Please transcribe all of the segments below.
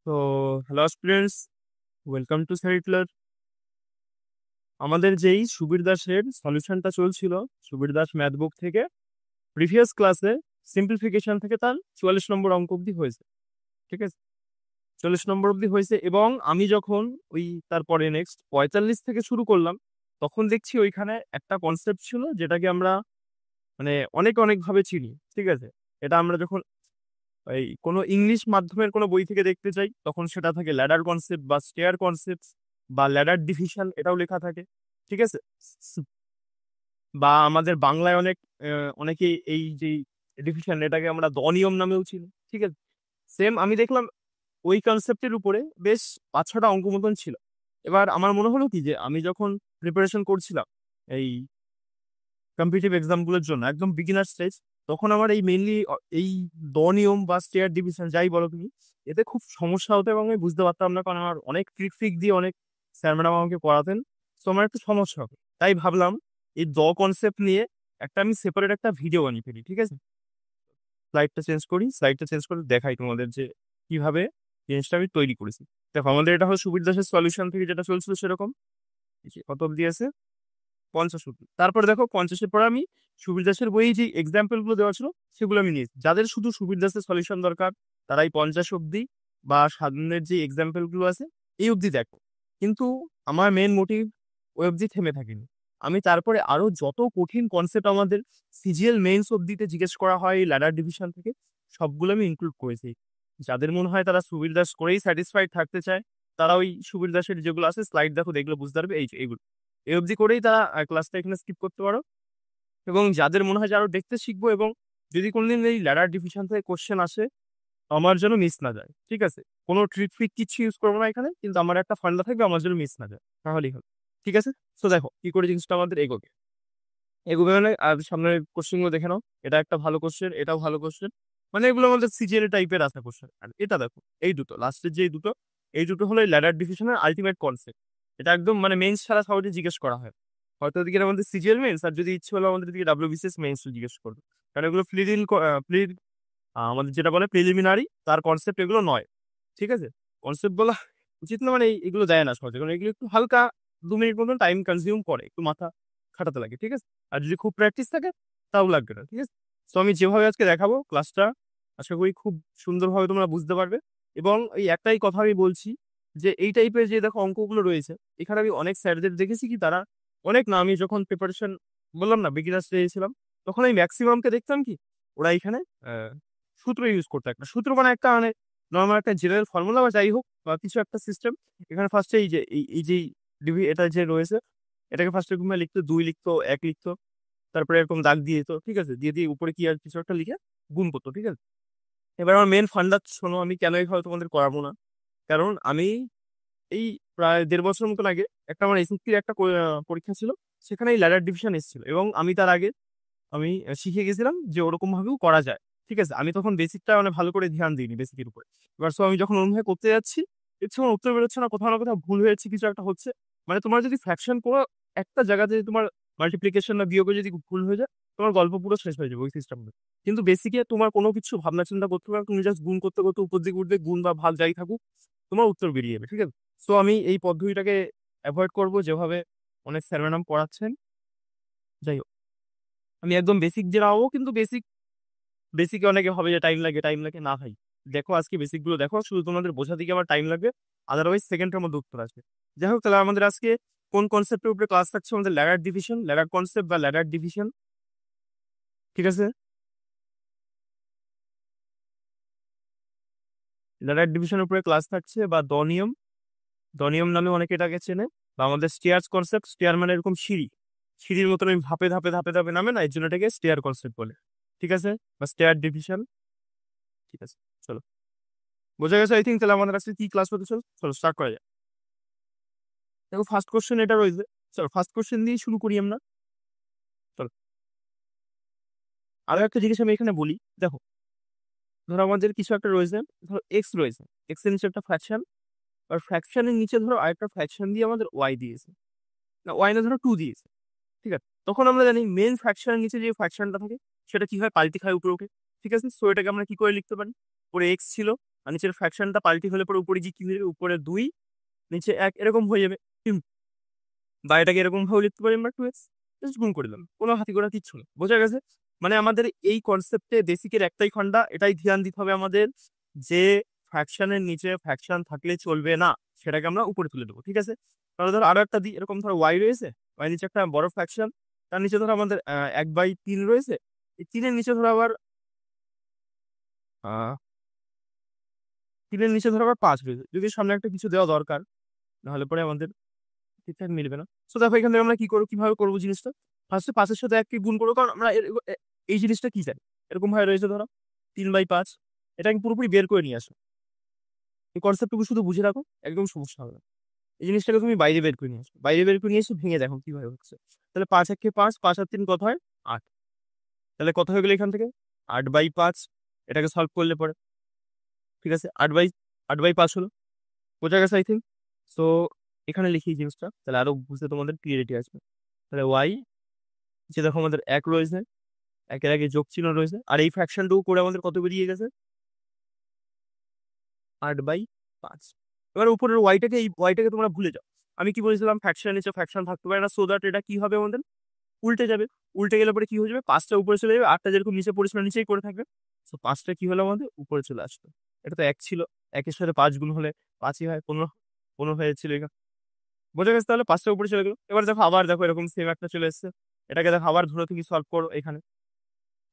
তো hello students, welcome to সাইক্লার। আমাদের যেই সুবীর দাসের সলিউশনটা চলছিল, সুবীর দাস ম্যাথ বুক থেকে প্রিভিয়াস ক্লাসে সিম্পলিফিকেশন থেকে তার 44 নম্বর অঙ্ক অব্দি হয়েছে। ঠিক আছে, 44 নম্বর অব্দি হয়েছে এবং আমি যখন ওই তারপরে নেক্সট 45 থেকে শুরু করলাম, তখন দেখছি ওইখানে একটা কনসেপ্ট ছিল যেটাকে আমরা মানে অনেক অনেক ভাবে চিনি। ঠিক আছে, এটা আমরা যখন এই কোনো ইংলিশ মাধ্যমের কোনো বই থেকে দেখতে চাই, তখন সেটা থাকে ল্যাডার কনসেপ্ট বা স্টেয়ার কনসেপ্ট বা ল্যাডার ডিভিশন, এটাও লেখা থাকে। ঠিক আছে, বা আমাদের বাংলায় অনেকে এই যে ডিভিশন, এটাকে আমরা দ নিয়ম নামেও চিনি। ঠিক আছে, সেম আমি দেখলাম ওই কনসেপ্টের উপরে বেশ 5-6টা অঙ্ক মতন ছিল। এবার আমার মনে হলো কি, যে আমি যখন প্রিপারেশন করছিলাম এই কম্পিটিটিভ এক্সামগুলোর জন্য একদম বিগিনার স্টেজ, তখন আমার এই মেইনলি এই দ নিয়ম বা স্টেয়ার ডিভিশন যাই বলো তুমি, এতে খুব সমস্যা হতো এবং আমি বুঝতে পারতাম না, কারণ আমার অনেক ট্রিক ফিক দিয়ে অনেক স্যার ম্যাডাম আমাকে পড়াতেন। তো আমার একটু সমস্যা হবে, তাই ভাবলাম এই দ কনসেপ্ট নিয়ে আমি সেপারেট একটা ভিডিও বানিয়ে ফেলি। ঠিক আছে, স্লাইডটা চেঞ্জ করে দেখাই তোমাদের যে কিভাবে জিনিসটা আমি তৈরি করেছি। দেখো, আমাদের এটা হলো সুবীর দাসের সলিউশন থেকে যেটা চলছিল সেরকম। এই যে কত অব্দি আছে, 50 অব্দি। তারপরে দেখো 50-এর পরে আমি সুবীর দাসের বইয়ে যে এক্সাম্পল গুলো দেওয়া ছিল সেগুলো আমি নিয়েছি। যাদের শুধু সুবীর দাসের সলিউশন দরকার, তারাই 50 অব্দি বা সাধারণের যে এক্সাম্পল গুলো আছে এই অব্দি দেখো। কিন্তু আমার মেন মোটিভ ওই অব্দি থেমে থাকেনি। আমি তারপরে আরো যত কঠিন কনসেপ্ট আমাদের সিজিএল মেইনস অব্দিতে জিজ্ঞেস করা হয় এই ল্যাডার ডিভিশন থেকে, সবগুলো আমি ইনক্লুড করেছি। যাদের মনে হয় তারা সুবীর দাস করেই স্যাটিসফাইড থাকতে চায়, তারা ওই সুবীর দাসের যেগুলো আছে স্লাইড দেখো, দেখলে বুঝতে পারবে এইগুলো এই অবধি করেই তারা ক্লাসটা এখানে স্কিপ করতে পারো। এবং যাদের মনে হয় যে আরো দেখতে শিখবো, এবং যদি কোনোদিন এই ল্যাডার ডিভিশন থেকে কোশ্চেন আসে, আমার যেন মিস না যায়। ঠিক আছে, কোনো ট্রিক ফিক কিছু ইউজ করবো না এখানে, কিন্তু আমার একটা ফান্ডা থাকবে, আমার যেন মিস না যায়, তাহলেই হলো। ঠিক আছে, তো দেখো কি করে জিনিসটা আমাদের এগোবে। এগোবে মানে আর সামনের কোশ্চেন গুলো দেখে নাও। এটা একটা ভালো কোশ্চেন, এটাও ভালো কোশ্চেন, মানে এগুলো আমাদের সিজিএল টাইপের আছে কোশ্চেন। আর এটা দেখো, এই দুটো লাস্টের যে দুটো, এই দুটো হলো ল্যাডার ডিভিশনের আলটিমেট কনসেপ্ট। এটা একদম মানে মেইনস ছাড়া সহজে জিজ্ঞেস করা হয়। হয়তো ওদিকে আমাদের সিজিএল মেইনস, আর যদি ইচ্ছে হলো আমাদের দিকে ডাব্লিউবিসিএস মেইনস জিজ্ঞেস করবে, কারণ এগুলো আমাদের যেটা বলে প্রিলিমিনারি, তার কনসেপ্ট এগুলো নয়। ঠিক আছে, কনসেপ্ট বলা উচিত না, মানে এগুলো দেয় না সহজে, কারণ এগুলো একটু হালকা 2 মিনিট মতন টাইম কনজিউম করে, একটু মাথা খাটাতে লাগে। ঠিক আছে, আর যদি খুব প্র্যাকটিস থাকে তাও লাগবে না। ঠিক আছে, তো আমি যেভাবে আজকে দেখাবো ক্লাসটা, আশা করি খুব সুন্দরভাবে তোমরা বুঝতে পারবে। এবং এই একটাই কথা আমি বলছি, যে এই টাইপের যে দেখো অঙ্কগুলো রয়েছে, এখানে আমি অনেক স্যারদের দেখেছি কি, তারা অনেক না, আমি যখন প্রিপারেশন বললাম না বিগিনার স্টেজে ছিলাম, তখন আমি ম্যাক্সিমামকে দেখতাম কি, ওরা এখানে সূত্র ইউজ করতো। একটা সূত্র মানে একটা মানে নর্মাল একটা জেনারেল ফর্মুলা বা যাই হোক, বা কিছু একটা সিস্টেম। এখানে ফার্স্টে এই যে এই যে এটা যে রয়েছে, এটাকে ফার্স্টে ঘুমিয়ে লিখতো, 2 লিখতো, 1 লিখতো, তারপরে এরকম দাগ দিয়ে দিত। ঠিক আছে, দিয়ে দিয়ে উপরে কি আর কিছু একটা লিখে গুণ করতো। ঠিক আছে, এবার আমার মেন ফান্ডা শোনো, আমি কেন এইভাবে তোমাদের করাবো না। কারণ আমি এই প্রায় 1.5 বছর মতন আগে একটা আমার এসএসসির একটা পরীক্ষা ছিল, সেখানে এই ল্যাডার ডিভিশন এসেছিল, এবং আমি তার আগে আমি শিখে গেছিলাম যে ওরকম ভাবেও করা যায়। ঠিক আছে, আমি তখন বেসিকটা মানে ভালো করে ধ্যান দিইনি বেসিকের উপরে। এবার সো আমি যখন অনুভব করতে যাচ্ছি, দেখছি আমার উত্তর বেরোচ্ছে না, কোথাও না কোথাও ভুল হয়েছে, কিছু একটা হচ্ছে। মানে তোমার যদি ফ্র্যাকশন কোনো একটা জায়গাতে যদি তোমার মাল্টিপ্লিকেশন না বিয়োগে যদি ভুল হয়ে যায়, তোমার গল্প পুরো শেষ হয়ে যাবে ওই সিস্টেমে। কিন্তু বেসিকে তোমার কোনো কিছু ভাবনা চিন্তা করতে হবে না, তুমি জাস্ট গুণ করতে করতে উপর দিকে উঠবে, গুণ বা ভাগ যাই থাকুক, তোমার উত্তর বেরিয়ে যাবে। ঠিক আছে, সো আমি এই পদ্ধতিটাকে অ্যাভয়েড করবো যেভাবে অনেক স্যার ম্যাডাম পড়াচ্ছেন। যাই হোক, আমি একদম বেসিক যে নামাবো, কিন্তু বেসিকে অনেকে হবে যে টাইম লাগে, টাইম লাগে না ভাই। দেখো আজকে বেসিক গুলো দেখো, শুধু তোমাদের বোঝা দিকে আমার টাইম লাগবে, আদারওয়াইজ সেকেন্ডের মধ্যে উত্তর আসবে। যাই হোক, তাহলে আমাদের আজকে কোন কনসেপ্টের উপরে ক্লাস থাকছে, আমাদের ল্যাডার ডিভিশন, ল্যাডার কনসেপ্ট বা ল্যাডার ডিভিশন। ঠিক আছে, ল্যাডার ডিভিশনের উপরে ক্লাস থাকছে, বা দনিয়ম, দনিয়ম নামে অনেকে এটাকে চেনে। বা আমাদের স্টেয়ার্স কনসেপ্ট, স্টেয়ার মানে এরকম সিঁড়ি, সিঁড়ির মতন ওই ধাপে ধাপে ধাপে ধাপে নামে না, এর জন্য এটাকে স্টেয়ার কনসেপ্ট বলে। ঠিক আছে, বা স্টেয়ার ডিভিশন। ঠিক আছে, চলো, বোঝা গেছে আই থিঙ্ক। তাহলে আমাদের আজকে কি ক্লাস হতে চলো, চলো স্টার্ট করা যায়। দেখো ফার্স্ট কোশ্চেন এটা রয়েছে, চলো ফার্স্ট কোশ্চেন দিয়ে শুরু করি আমরা। চলো, আরো একটা জিনিস আমি এখানে বলি। দেখো, ধরো আমাদের কিছু একটা রয়েছে, ধরো এক্স রয়েছে, এক্স এর নিচে একটা ফ্র্যাকশন, আর ফ্র্যাকশনের নিচে ধরো আরেকটা ফ্র্যাকশন দিয়ে আমাদের ওয়াই দিয়েছে, না ওয়াই না, ধরো 2 দিয়েছে। ঠিক আছে, তখন আমরা জানি মেন ফ্র্যাকশনের নিচে যে ফ্র্যাকশনটা থাকে সেটা কি হয়, পাল্টি খায় উপরে উঠে। ঠিক আছে, সো এটাকে আমরা কি করে লিখতে পারি, উপরে এক্স ছিল, আর নিচের ফ্র্যাকশনটা পাল্টি হলে পরে উপরে কি হয়ে যাবে, উপরে 2 নিচে 1 এরকম হয়ে যাবে। বা এটাকে এরকম ভাবে লিখতে পারি আমরা 2x, জাস্ট গুণ করে দিলাম, কোনো হাতি ঘোড়া কিচ্ছু না। বোঝা গেছে? মানে আমাদের এই কনসেপ্টে বেসিকের একটাই খন্ডা, এটাই ধ্যান দিতে হবে আমাদের, যে ফ্র্যাকশনের নিচে ফ্র্যাকশন থাকলে চলবে না, সেটাকে আমরা উপরে তুলে দেবো। ঠিক আছে? তাহলে ধরো আরো একটা দিই, এরকম ধরো ওয়াই রয়েছে, ওয়াই নিচে একটা বড় ফ্র্যাকশন, তার নিচে ধরো আমাদের 1/3 রয়েছে, এই 3-এর নিচে ধরো আবার 3-এর নিচে ধরো আবার 5 রয়েছে। যদি সামনে একটা কিছু দেওয়া দরকার, নাহলে পরে আমাদের ঠিকঠাক মিলবে না। সো দেখো এখান থেকে আমরা কি করবো, কিভাবে করবো জিনিসটা, ফার্স্টে 5-এর সাথে 1 কে গুণ করবো, কারণ আমরা এই জিনিসটা কি জানি, এরকম ভাবে রয়েছে ধরো 3/5, এটাকে পুরোপুরি বের করে নিয়ে আসো। এই কনসেপ্টটুকু শুধু বুঝে রাখো, একদম সমস্যা হবে না। এই জিনিসটাকে তুমি বাইরে বের করে নিয়ে আসো, বাইরে বের করে নিয়ে এসে ভেঙে দেখো কিভাবে হচ্ছে। তাহলে 5-1 5, 5 আর 3 কত হয়, 8। তাহলে কত হয়ে গেলো এখান থেকে, 8/5। এটাকে সলভ করলে পরে ঠিক আছে, 8/5 হলো। বোঝা গেছে আই থিঙ্ক। সো এখানে লিখি এই জিনিসটা, তাহলে আরো বুঝতে তোমাদের ক্লিয়ারিটি আসবে। তাহলে ওয়াই, যে দেখো আমাদের 1 রয়েছে, 1-এর আগে যোগ চিহ্ন রয়েছে, আর এই ফ্র্যাকশনটুকু করে আমাদের কত বেরিয়ে গেছে, 8/5। এবার উপরের ওয়াইটাকে, এই ওয়াইটাকে তোমরা ভুলে যাও। আমি কি বলেছিলাম, ফ্র্যাকশন নিচে ফ্র্যাকশন থাকতে পারে না, সো দ্যাট এটা কি হবে আমাদের, উল্টে যাবে। উল্টে গেলে পরে কি হয়ে যাবে, 5টা উপরে চলে যাবে, 8টা যেরকম নিচে পড়েছিল নিচেই করে থাকবে। সো 5টা কি হলো আমাদের, উপরে চলে আসলো। এটা তো 1 ছিল, 1-এর সাথে 5 গুণ হলে 5ই হয়, 15 15 হয়েছিল এখানে। বোঝা গেছে? তাহলে 5টা উপরে চলে গেলো। এবার দেখো আবার দেখো এরকম সেম একটা চলে এসছে, এটাকে দেখো আবার ধরো তুমি সলভ করো এখানে।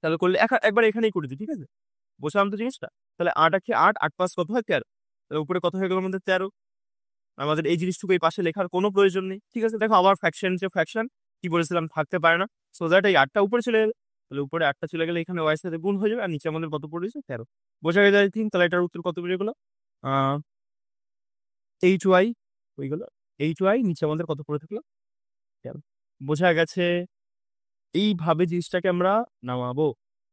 তাহলে করলে একবার এখানেই করে দিই, ঠিক আছে? বসলাম তো জিনিসটা। তাহলে 8 8, 8 5 কত হয়, 13। তাহলে উপরে কত হয়ে গেল আমাদের, 13। আমাদের এই জিনিসটুকু এই পাশে লেখার কোনো প্রয়োজন নেই। ঠিক আছে? দেখো আবার ফ্র্যাকশন, যে ফ্র্যাকশন কি বলেছিলাম, থাকতে পারে না। সো দ্যাট এই 8টা উপরে চলে গেলে, তাহলে উপরে 8টা চলে গেলে এখানে ওয়াই সাথে গুণ হয়ে যাবে, আর নিচে আমাদের কত পড়েছে, 13। বোঝা গেছে আই থিঙ্ক। তাহলে এটার উত্তর কত বেরিয়ে গেলো, 8y হয়ে গেল, 8y নিচে আমাদের কত পড়ে থাকলো, 13। বোঝা গেছে? এইভাবে জিনিসটাকে আমরা নামাবো।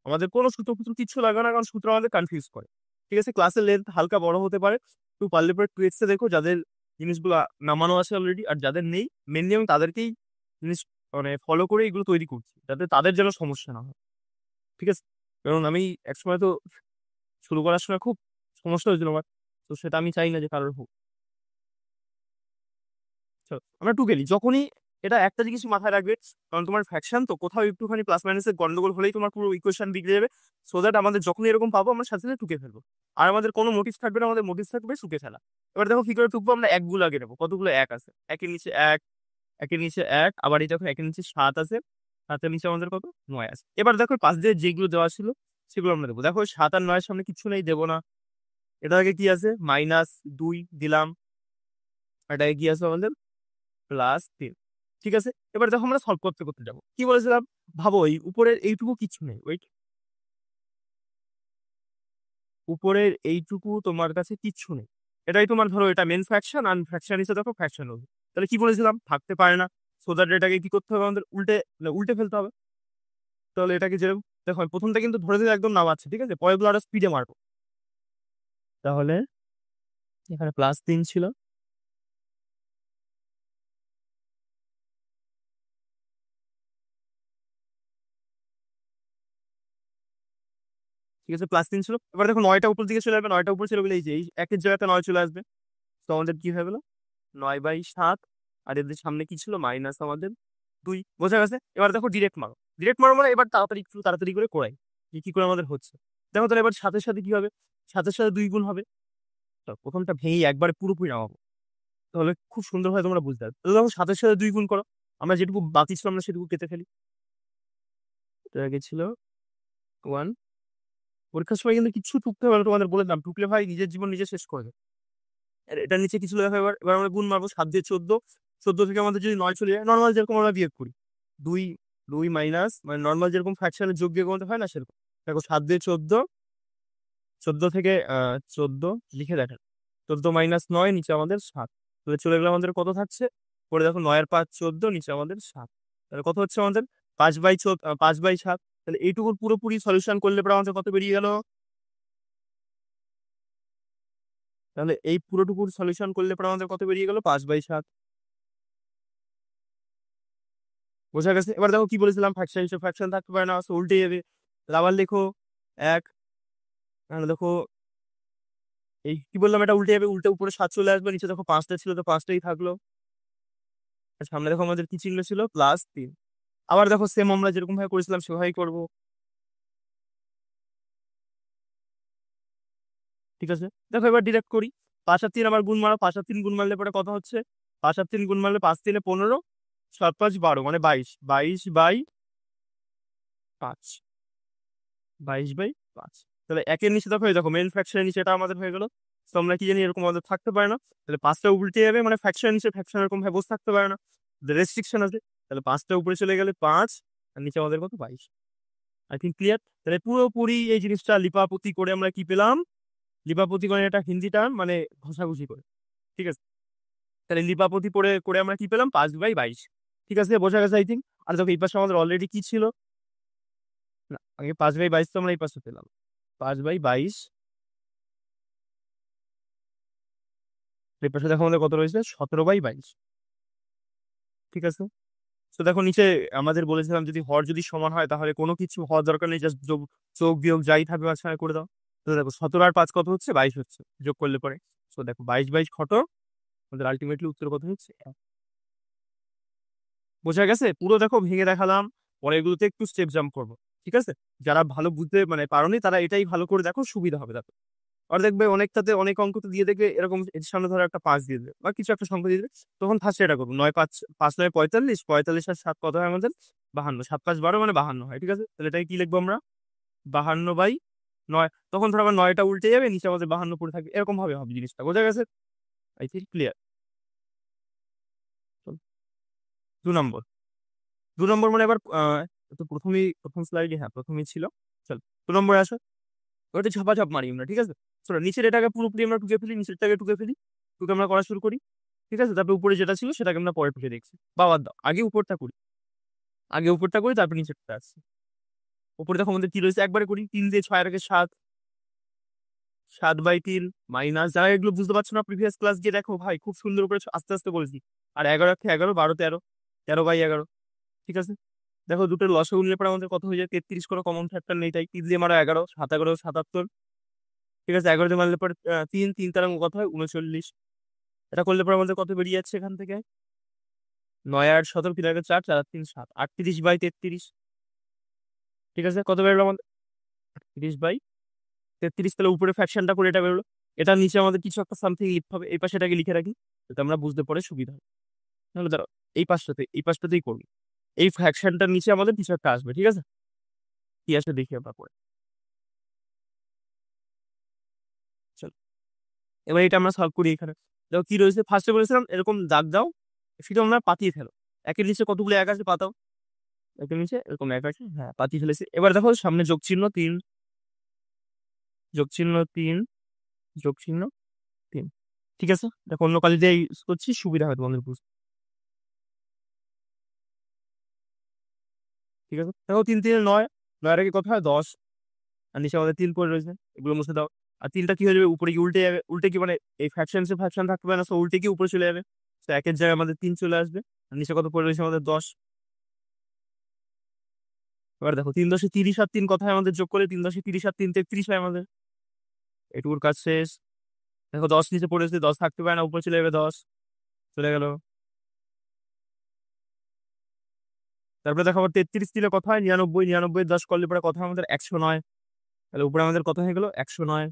আমাদের কোনো সূত্র ফুত্র কিচ্ছু লাগে না, কারণ সূত্র আমাদের কনফিউজ করে। ঠিক আছে? ক্লাসের লেন্থ হালকা বড় হতে পারে, একটু পারলে পরে 2x এ দেখো, যাদের জিনিসগুলো নামানো আছে অলরেডি, আর যাদের নেই মেনলি আমি তাদেরকেই জিনিস মানে ফলো করে এগুলো তৈরি করছি, যাতে তাদের যেন সমস্যা না হয়। ঠিক আছে? কারণ আমি একসময় তো শুরু করার সময় খুব সমস্যা হয়েছিল আমার, তো সেটা আমি চাই না যে কারোর হোক। চলো আমরা টু গেলি, যখনই এটা একটা জিনিস মাথায় রাখবে, কারণ তোমার ফ্র্যাকশন তো কোথাও একটুখানি প্লাস মাইনাসের গন্ডগোল হলেই তোমার পুরো ইকুয়েশন বিগড়ে যাবে। সো দ্যাট আমাদের যখনই এরকম পাবো আমরা সাথে সাথে টুকে ফেলবো, আর আমাদের কোনো মোটিভ থাকবে না, আমাদের মোটিভ থাকবে টুকে ফেলা। এবার দেখো কি করে টুকবো, আমরা 1 গুলো আগে নেবো, কতগুলো 1 আছে, 1-এর নিচে 1, 1-এর নিচে 1, আবার এই দেখো 1-এর নিচে 7 আছে, 7-এর নিচে আমাদের কত, 9 আছে। এবার দেখো পাশ দিয়ে যেগুলো দেওয়া ছিল সেগুলো আমরা দেবো। দেখো 7 আর 9-এর সামনে কিছু নেই, দেবো না। এটা আগে কি আছে, -2 দিলাম, এটাকে কি আছে আমাদের, +3। ঠিক আছে? এবার দেখো আমরা সলভ করতে করতে যাবো, কি বলেছিলাম, ভাবো এই উপরের এইটুকু কিছু নেই, ওয়েট, উপরের এইটুকু তোমার কাছে কিচ্ছু নেই, এটাই তোমার ধরো এটা মেন ফ্র্যাকশন, আর ফ্র্যাকশন হিসেবে দেখো ফ্র্যাকশন হবে। তাহলে কি বলেছিলাম, থাকতে পারে না। সো দ্যাট এটাকে কি করতে হবে আমাদের, উল্টে মানে উল্টে ফেলতে হবে। তাহলে এটাকে যেরকম দেখো, আমি প্রথমটা কিন্তু ধরে দিলে একদম নামাচ্ছে, ঠিক আছে, পরেরগুলো আরো স্পিডে মারবো। তাহলে এখানে +3 ছিল, ঠিক আছে, +3 ছিল। এবার দেখো 9টা উপর দিকে চলে আসবে, 9টা উপর চলে গেলে এই যে এই 1-এর জায়গাতে 9 চলে আসবে। তো আমাদের কি হয়ে গেল, 9/7। আর এদের সামনে কি ছিল, মাইনাস আমাদের 2। বোঝা গেছে? এবার দেখো ডিরেক্ট মারো, ডিরেক্ট মারো মানে এবার তাড়াতাড়ি একটু তাড়াতাড়ি করে করাই যে কি করে আমাদের হচ্ছে। দেখো তাহলে এবার সাথে সাথে কি হবে, সাথে সাথে 2 গুণ হবে। তো প্রথমটা ভেঙে একবারে পুরোপুরি নামাবো, তাহলে খুব সুন্দর হয় তোমরা বুঝতে পারবে। তো দেখো সাথে সাথে 2 গুণ করো, আমরা যেটুকু বাকি ছিল আমরা সেটুকু কেটে ফেলি। এটা আগে ছিল 1। পরীক্ষার সময় কিন্তু কিচ্ছু টুকতে হবে না, তোমাদের বলে দিলাম, টুকলে ভাই নিজের জীবন নিজে শেষ করে দেবে। এটার নিচে কিছু লেখা, এবার এবার আমরা গুণ মারবো, 7 দিয়ে 14, 14 থেকে আমাদের যদি 9 চলে যায়, নর্মাল যেরকম আমরা বিয়োগ করি, 2 2 মাইনাস, মানে নর্মাল যেরকম ফ্র্যাকশনের যোগ বিয়োগ আমাদের হয় না সেরকম। দেখো 7 দিয়ে 14, 14 থেকে 14 লিখে দেখেন, 14 মাইনাস 9, নিচে আমাদের 7। তাহলে চলে গেলে আমাদের কত থাকছে, পরে দেখো 9 এর 5 14, নিচে আমাদের 7। তাহলে কত হচ্ছে আমাদের, 5/7। তাহলে এইটুকুর পুরোপুরি সলিউশন করলে পরে আমাদের কত বেরিয়ে গেল, তাহলে এই পুরোটুকুর সলিউশন করলে পরে আমাদের কত বেরিয়ে গেল, 5/7। বোঝা গেছে? এবার দেখো কি বলেছিলাম, ফ্র্যাকশন হিসেবে ফ্র্যাকশন থাকতে পারে না, সো উল্টে যাবে। তাহলে আবার লেখো 1, তাহলে দেখো এই কি বললাম, এটা উল্টে যাবে, উল্টে উপরে 7 চলে আসবে, নিচে দেখো 5টা ছিল তো 5টাই থাকলো। আর সামনে দেখো আমাদের কি চিহ্ন ছিল, +3। আবার দেখো সেম আমরা যেরকম ভাবে করেছিলাম সেভাবেই করবো। ঠিক আছে, দেখো এবার ডিরেক্ট করি। 5 আর 3 আবার গুণ মারো, 5 আর 3 গুণ মারলে পরে কত হচ্ছে, 5 আর 3 গুণ মারলে 5 × 3 = 15, 7 × 5 = 12, মানে 22, 22/5, 22/5। তাহলে একের নিচে দেখো, এই দেখো মেন ফ্র্যাকশনের নিচে এটা আমাদের হয়ে গেল। তো আমরা কি জানি এরকম আমাদের থাকতে পারে না, তাহলে 5টা উল্টে যাবে, মানে ফ্র্যাকশনের নিচে ফ্র্যাকশন এরকম ভাবে বসে থাকতে পারে না, রেস্ট্রিকশন আছে। তাহলে 5টা উপরে চলে গেলে 5, আর নিচে আমাদের কত, 22। I think clear. তাহলে পুরোপুরি এই জিনিসটা লিপাপতি করে আমরা কি পেলাম, লিপাপতি করে এটা হিন্দি টার্ম, মানে ঘষাঘষি করে। ঠিক আছে, তাহলে লিপাপতি করে করে আমরা কি পেলাম, 5/22। ঠিক আছে, বোঝা গেছে আই থিঙ্ক। আর দেখো এই পাশে আমাদের অলরেডি কি ছিল, না আগে 5/22 তো আমরা এই পাশে পেলাম, 5/22। এই পাশে দেখো আমাদের কত রয়েছে, 17/22। ঠিক আছে, তো দেখো নিচে আমাদের বলেছিলাম যদি হর যদি সমান হয় তাহলে কোনো কিছু হওয়ার দরকার নেই, জাস্ট যোগ, যোগ বিয়োগ যাই থাকবে মাঝখানে করে দাও। তো দেখো 17 আর 5 কত হচ্ছে, 22 হচ্ছে, যোগ করলে পরে। তো দেখো 22/22 কত, আমাদের আলটিমেটলি উত্তর কত হচ্ছে, 1। বোঝা গেছে, পুরো দেখো ভেঙে দেখালাম, পরে এগুলোতে একটু স্টেপ জাম্প করবো। ঠিক আছে, যারা ভালো বুঝতে মানে পারোনি তারা এটাই ভালো করে দেখো, সুবিধা হবে দেখো। আর দেখবে অনেকটাতে অনেক অঙ্কতে দিয়ে দেখবে এরকম এর সামনে ধরো একটা 5 দিয়ে দেবে বা কিছু একটা সংখ্যা দিয়ে দেবে, তখন ফার্স্টে এটা করবো, 9 5, 5 9 45, 45 আর 7 কত হয় আমাদের, 52, 7 5 12 মানে 52 হয়। ঠিক আছে, তাহলে এটাকে কি লিখবো আমরা, 52/9। তখন ধরো আবার 9টা উল্টে যাবে, নিচে আমাদের 52 পড়ে থাকবে, এরকম ভাবে হবে জিনিসটা। বোঝা গেছে, আই থিঙ্ক ক্লিয়ার। 2 নম্বর, 2 নম্বর মানে এবার তো প্রথমেই প্রথম স্লাইডে, হ্যাঁ প্রথমেই ছিল। চল 2 নম্বরে আসো, ওটা ঝাপাঝাপ মারি আমরা। ঠিক আছে, চলো নিচের এটাকে পুরোপুরি আমরা টুকে ফেলি, নিচেরটাকে টুকে ফেলি, টুকে আমরা করা শুরু করি। ঠিক আছে, তারপরে উপরে যেটা ছিল সেটাকে আমরা পরে টুকে দেখছি, বাবার দাও, আগে উপরটা করি, আগে উপরটা করি তারপর নিচেরটা আসছি। উপরে দেখো আমাদের কি রয়েছে, একবারে করি, 3 দিয়ে 6 এর আগে 7, 7/3 মাইনাস, যারা এগুলো বুঝতে পারছো না প্রিভিয়াস ক্লাস গিয়ে দেখো ভাই, খুব সুন্দর করে আস্তে আস্তে বলেছি। আর 11 × 11, 12 13, 13/11। ঠিক আছে, দেখো দুটোর লসাগু নিলে পরে আমাদের কত হয়ে যায়, 33, কোনো কমন ফ্যাক্টর নেই, তাই 3 দিয়ে মারো 11, 7 × 11 = 77। ঠিক আছে, 11 দিয়ে মারলে পরে 3 3 তার কত হয়, 39। এটা করলে পরে আমাদের কত বেরিয়ে যাচ্ছে এখান থেকে, 9 8 17, 3 আগে 4, 4 আর 3 7, 38/33। ঠিক আছে, কত বেরোলো আমাদের, 38/33। তাহলে উপরে ফ্র্যাকশনটা করে এটা বেরোলো। এটার নিচে আমাদের কিছু একটা সামথিং লিখতে হবে, এই পাশে এটাকে লিখে রাখি, যাতে আমরা বুঝতে পরে সুবিধা হয়। তাহলে ধরো এই পাশটাতেই করবি, এই ফ্র্যাকশনটার নিচে আমাদের কিছু একটা আসবে। ঠিক আছে, কি আসবে দেখি আমরা পরে। চলো এবার এটা আমরা সলভ করি। এখানে দেখো কি রয়েছে, ফার্স্টে বলেছিলাম এরকম দাগ দাও, সেটা আমরা পাতিয়ে ফেলো। একের নিচে কতগুলো এক আছে পাতাও, একের নিচে এরকম এক আছে, হ্যাঁ পাতিয়ে ফেলেছি। এবার দেখো সামনে যোগ চিহ্ন 3, যোগ চিহ্ন 3, যোগ চিহ্ন 3। ঠিক আছে, দেখো অন্য কালি দিয়ে ইউজ করছি, সুবিধা হয় তোমাদের বুঝতে। ঠিক আছে, দেখো 3 3 9, 9 আগে কত হয়, 10, আর নিচে আমাদের 3 পড়ে রয়েছে, এগুলো মুছে দাও। আর 3টা কি হয়ে যাবে, উপরে কি উল্টে যাবে, উল্টে কি মানে এই ফ্র্যাকশন সে ফ্র্যাকশন থাকতে পারে না, তো উল্টে কি উপরে চলে যাবে। তো একের জায়গায় আমাদের 3 চলে আসবে, আর নিচে কত পড়ে রয়েছে আমাদের, 10। এবার দেখো 3 10 30 আর 3 কথা হয় আমাদের, যোগ করে 3 10 30 আর 3 33 হয় আমাদের, এটুকুর কাজ শেষ। দেখো 10 নিচে পড়েছে, 10 থাকতে পারে না, উপরে চলে যাবে, 10 চলে গেল। তারপরে দেখো আবার 33 দিলে কথা হয় 99, 99 10 করলে পরে কথা হয় আমাদের 109। তাহলে উপরে আমাদের কত হয়ে গেল, 109,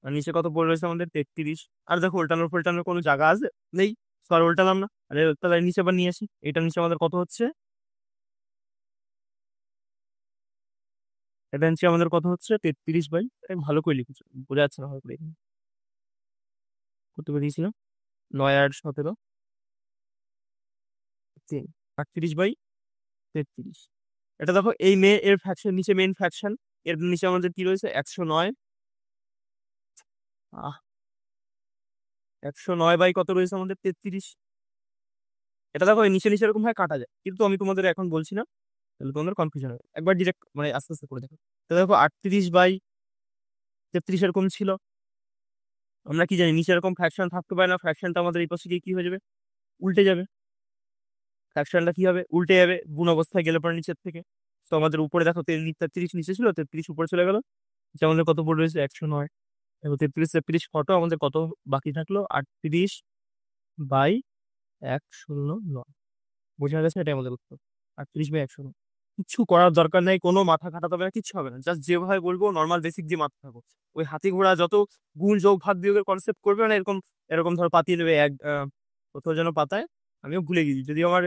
আর নিচে কত পড়ে রয়েছে আমাদের, 33। আর দেখো উল্টানোর ফোল্টানোর কোনো জায়গা আছে, নেই, সরি উল্টালাম না। আরে তাহলে নিচে আবার নিয়ে আসি, এটা নিচে আমাদের কত হচ্ছে, এটা নিচে আমাদের কত হচ্ছে, 33 আমি ভালো করে লিখেছি, বোঝা যাচ্ছে না ভালো করে, কত বেরিয়েছিল, 9 8 17, 3, 38/33। এটা দেখো এই এর ফ্র্যাকশন নিচে, মেন ফ্র্যাকশন, এর নিচে আমাদের কি রয়েছে, 109। 109 কত রয়েছে আমাদের, 33। এটা দেখো এই নিচে নিচে এরকম ভাবে কাটা যায়, কিন্তু আমি তোমাদের এখন বলছি না, তাহলে তোমাদের কনফিউশন হবে, একবার ডিরেক্ট মানে আস্তে আস্তে করে দেখো। তো দেখো 38/33 এরকম ছিল। আমরা কি জানি নিচে এরকম ফ্র্যাকশন থাকতে পারে না, ফ্র্যাকশনটা আমাদের এই পাশে গিয়ে কি হয়ে যাবে, উল্টে যাবে। ফ্র্যাকশনটা কি হবে, উল্টে যাবে, গুণ অবস্থায় গেলে পরে নিচের থেকে। তো আমাদের উপরে দেখো 33 নিচে ছিল, 33 উপরে চলে গেল, এটা আমাদের কত পড়ে রয়েছে 109। দেখো 33 ফটো আমাদের কত বাকি থাকলো 38/109। বোঝা গেছে? এটাই আমাদের উত্তর, 38/109। কিচ্ছু করার দরকার নেই, কোনো মাথা খাটাতে হবে না, কিচ্ছু হবে না, জাস্ট যেভাবে বলবো নর্মাল বেসিক দিয়ে মাথা থাকো। ওই হাতি ঘোড়া যত গুণ যোগ ভাগ বিয়োগের কনসেপ্ট করবে না, এরকম এরকম ধর পাতিয়ে দেবে কোথাও যেন পাতায়, আমিও ভুলে গেছি যদি আমার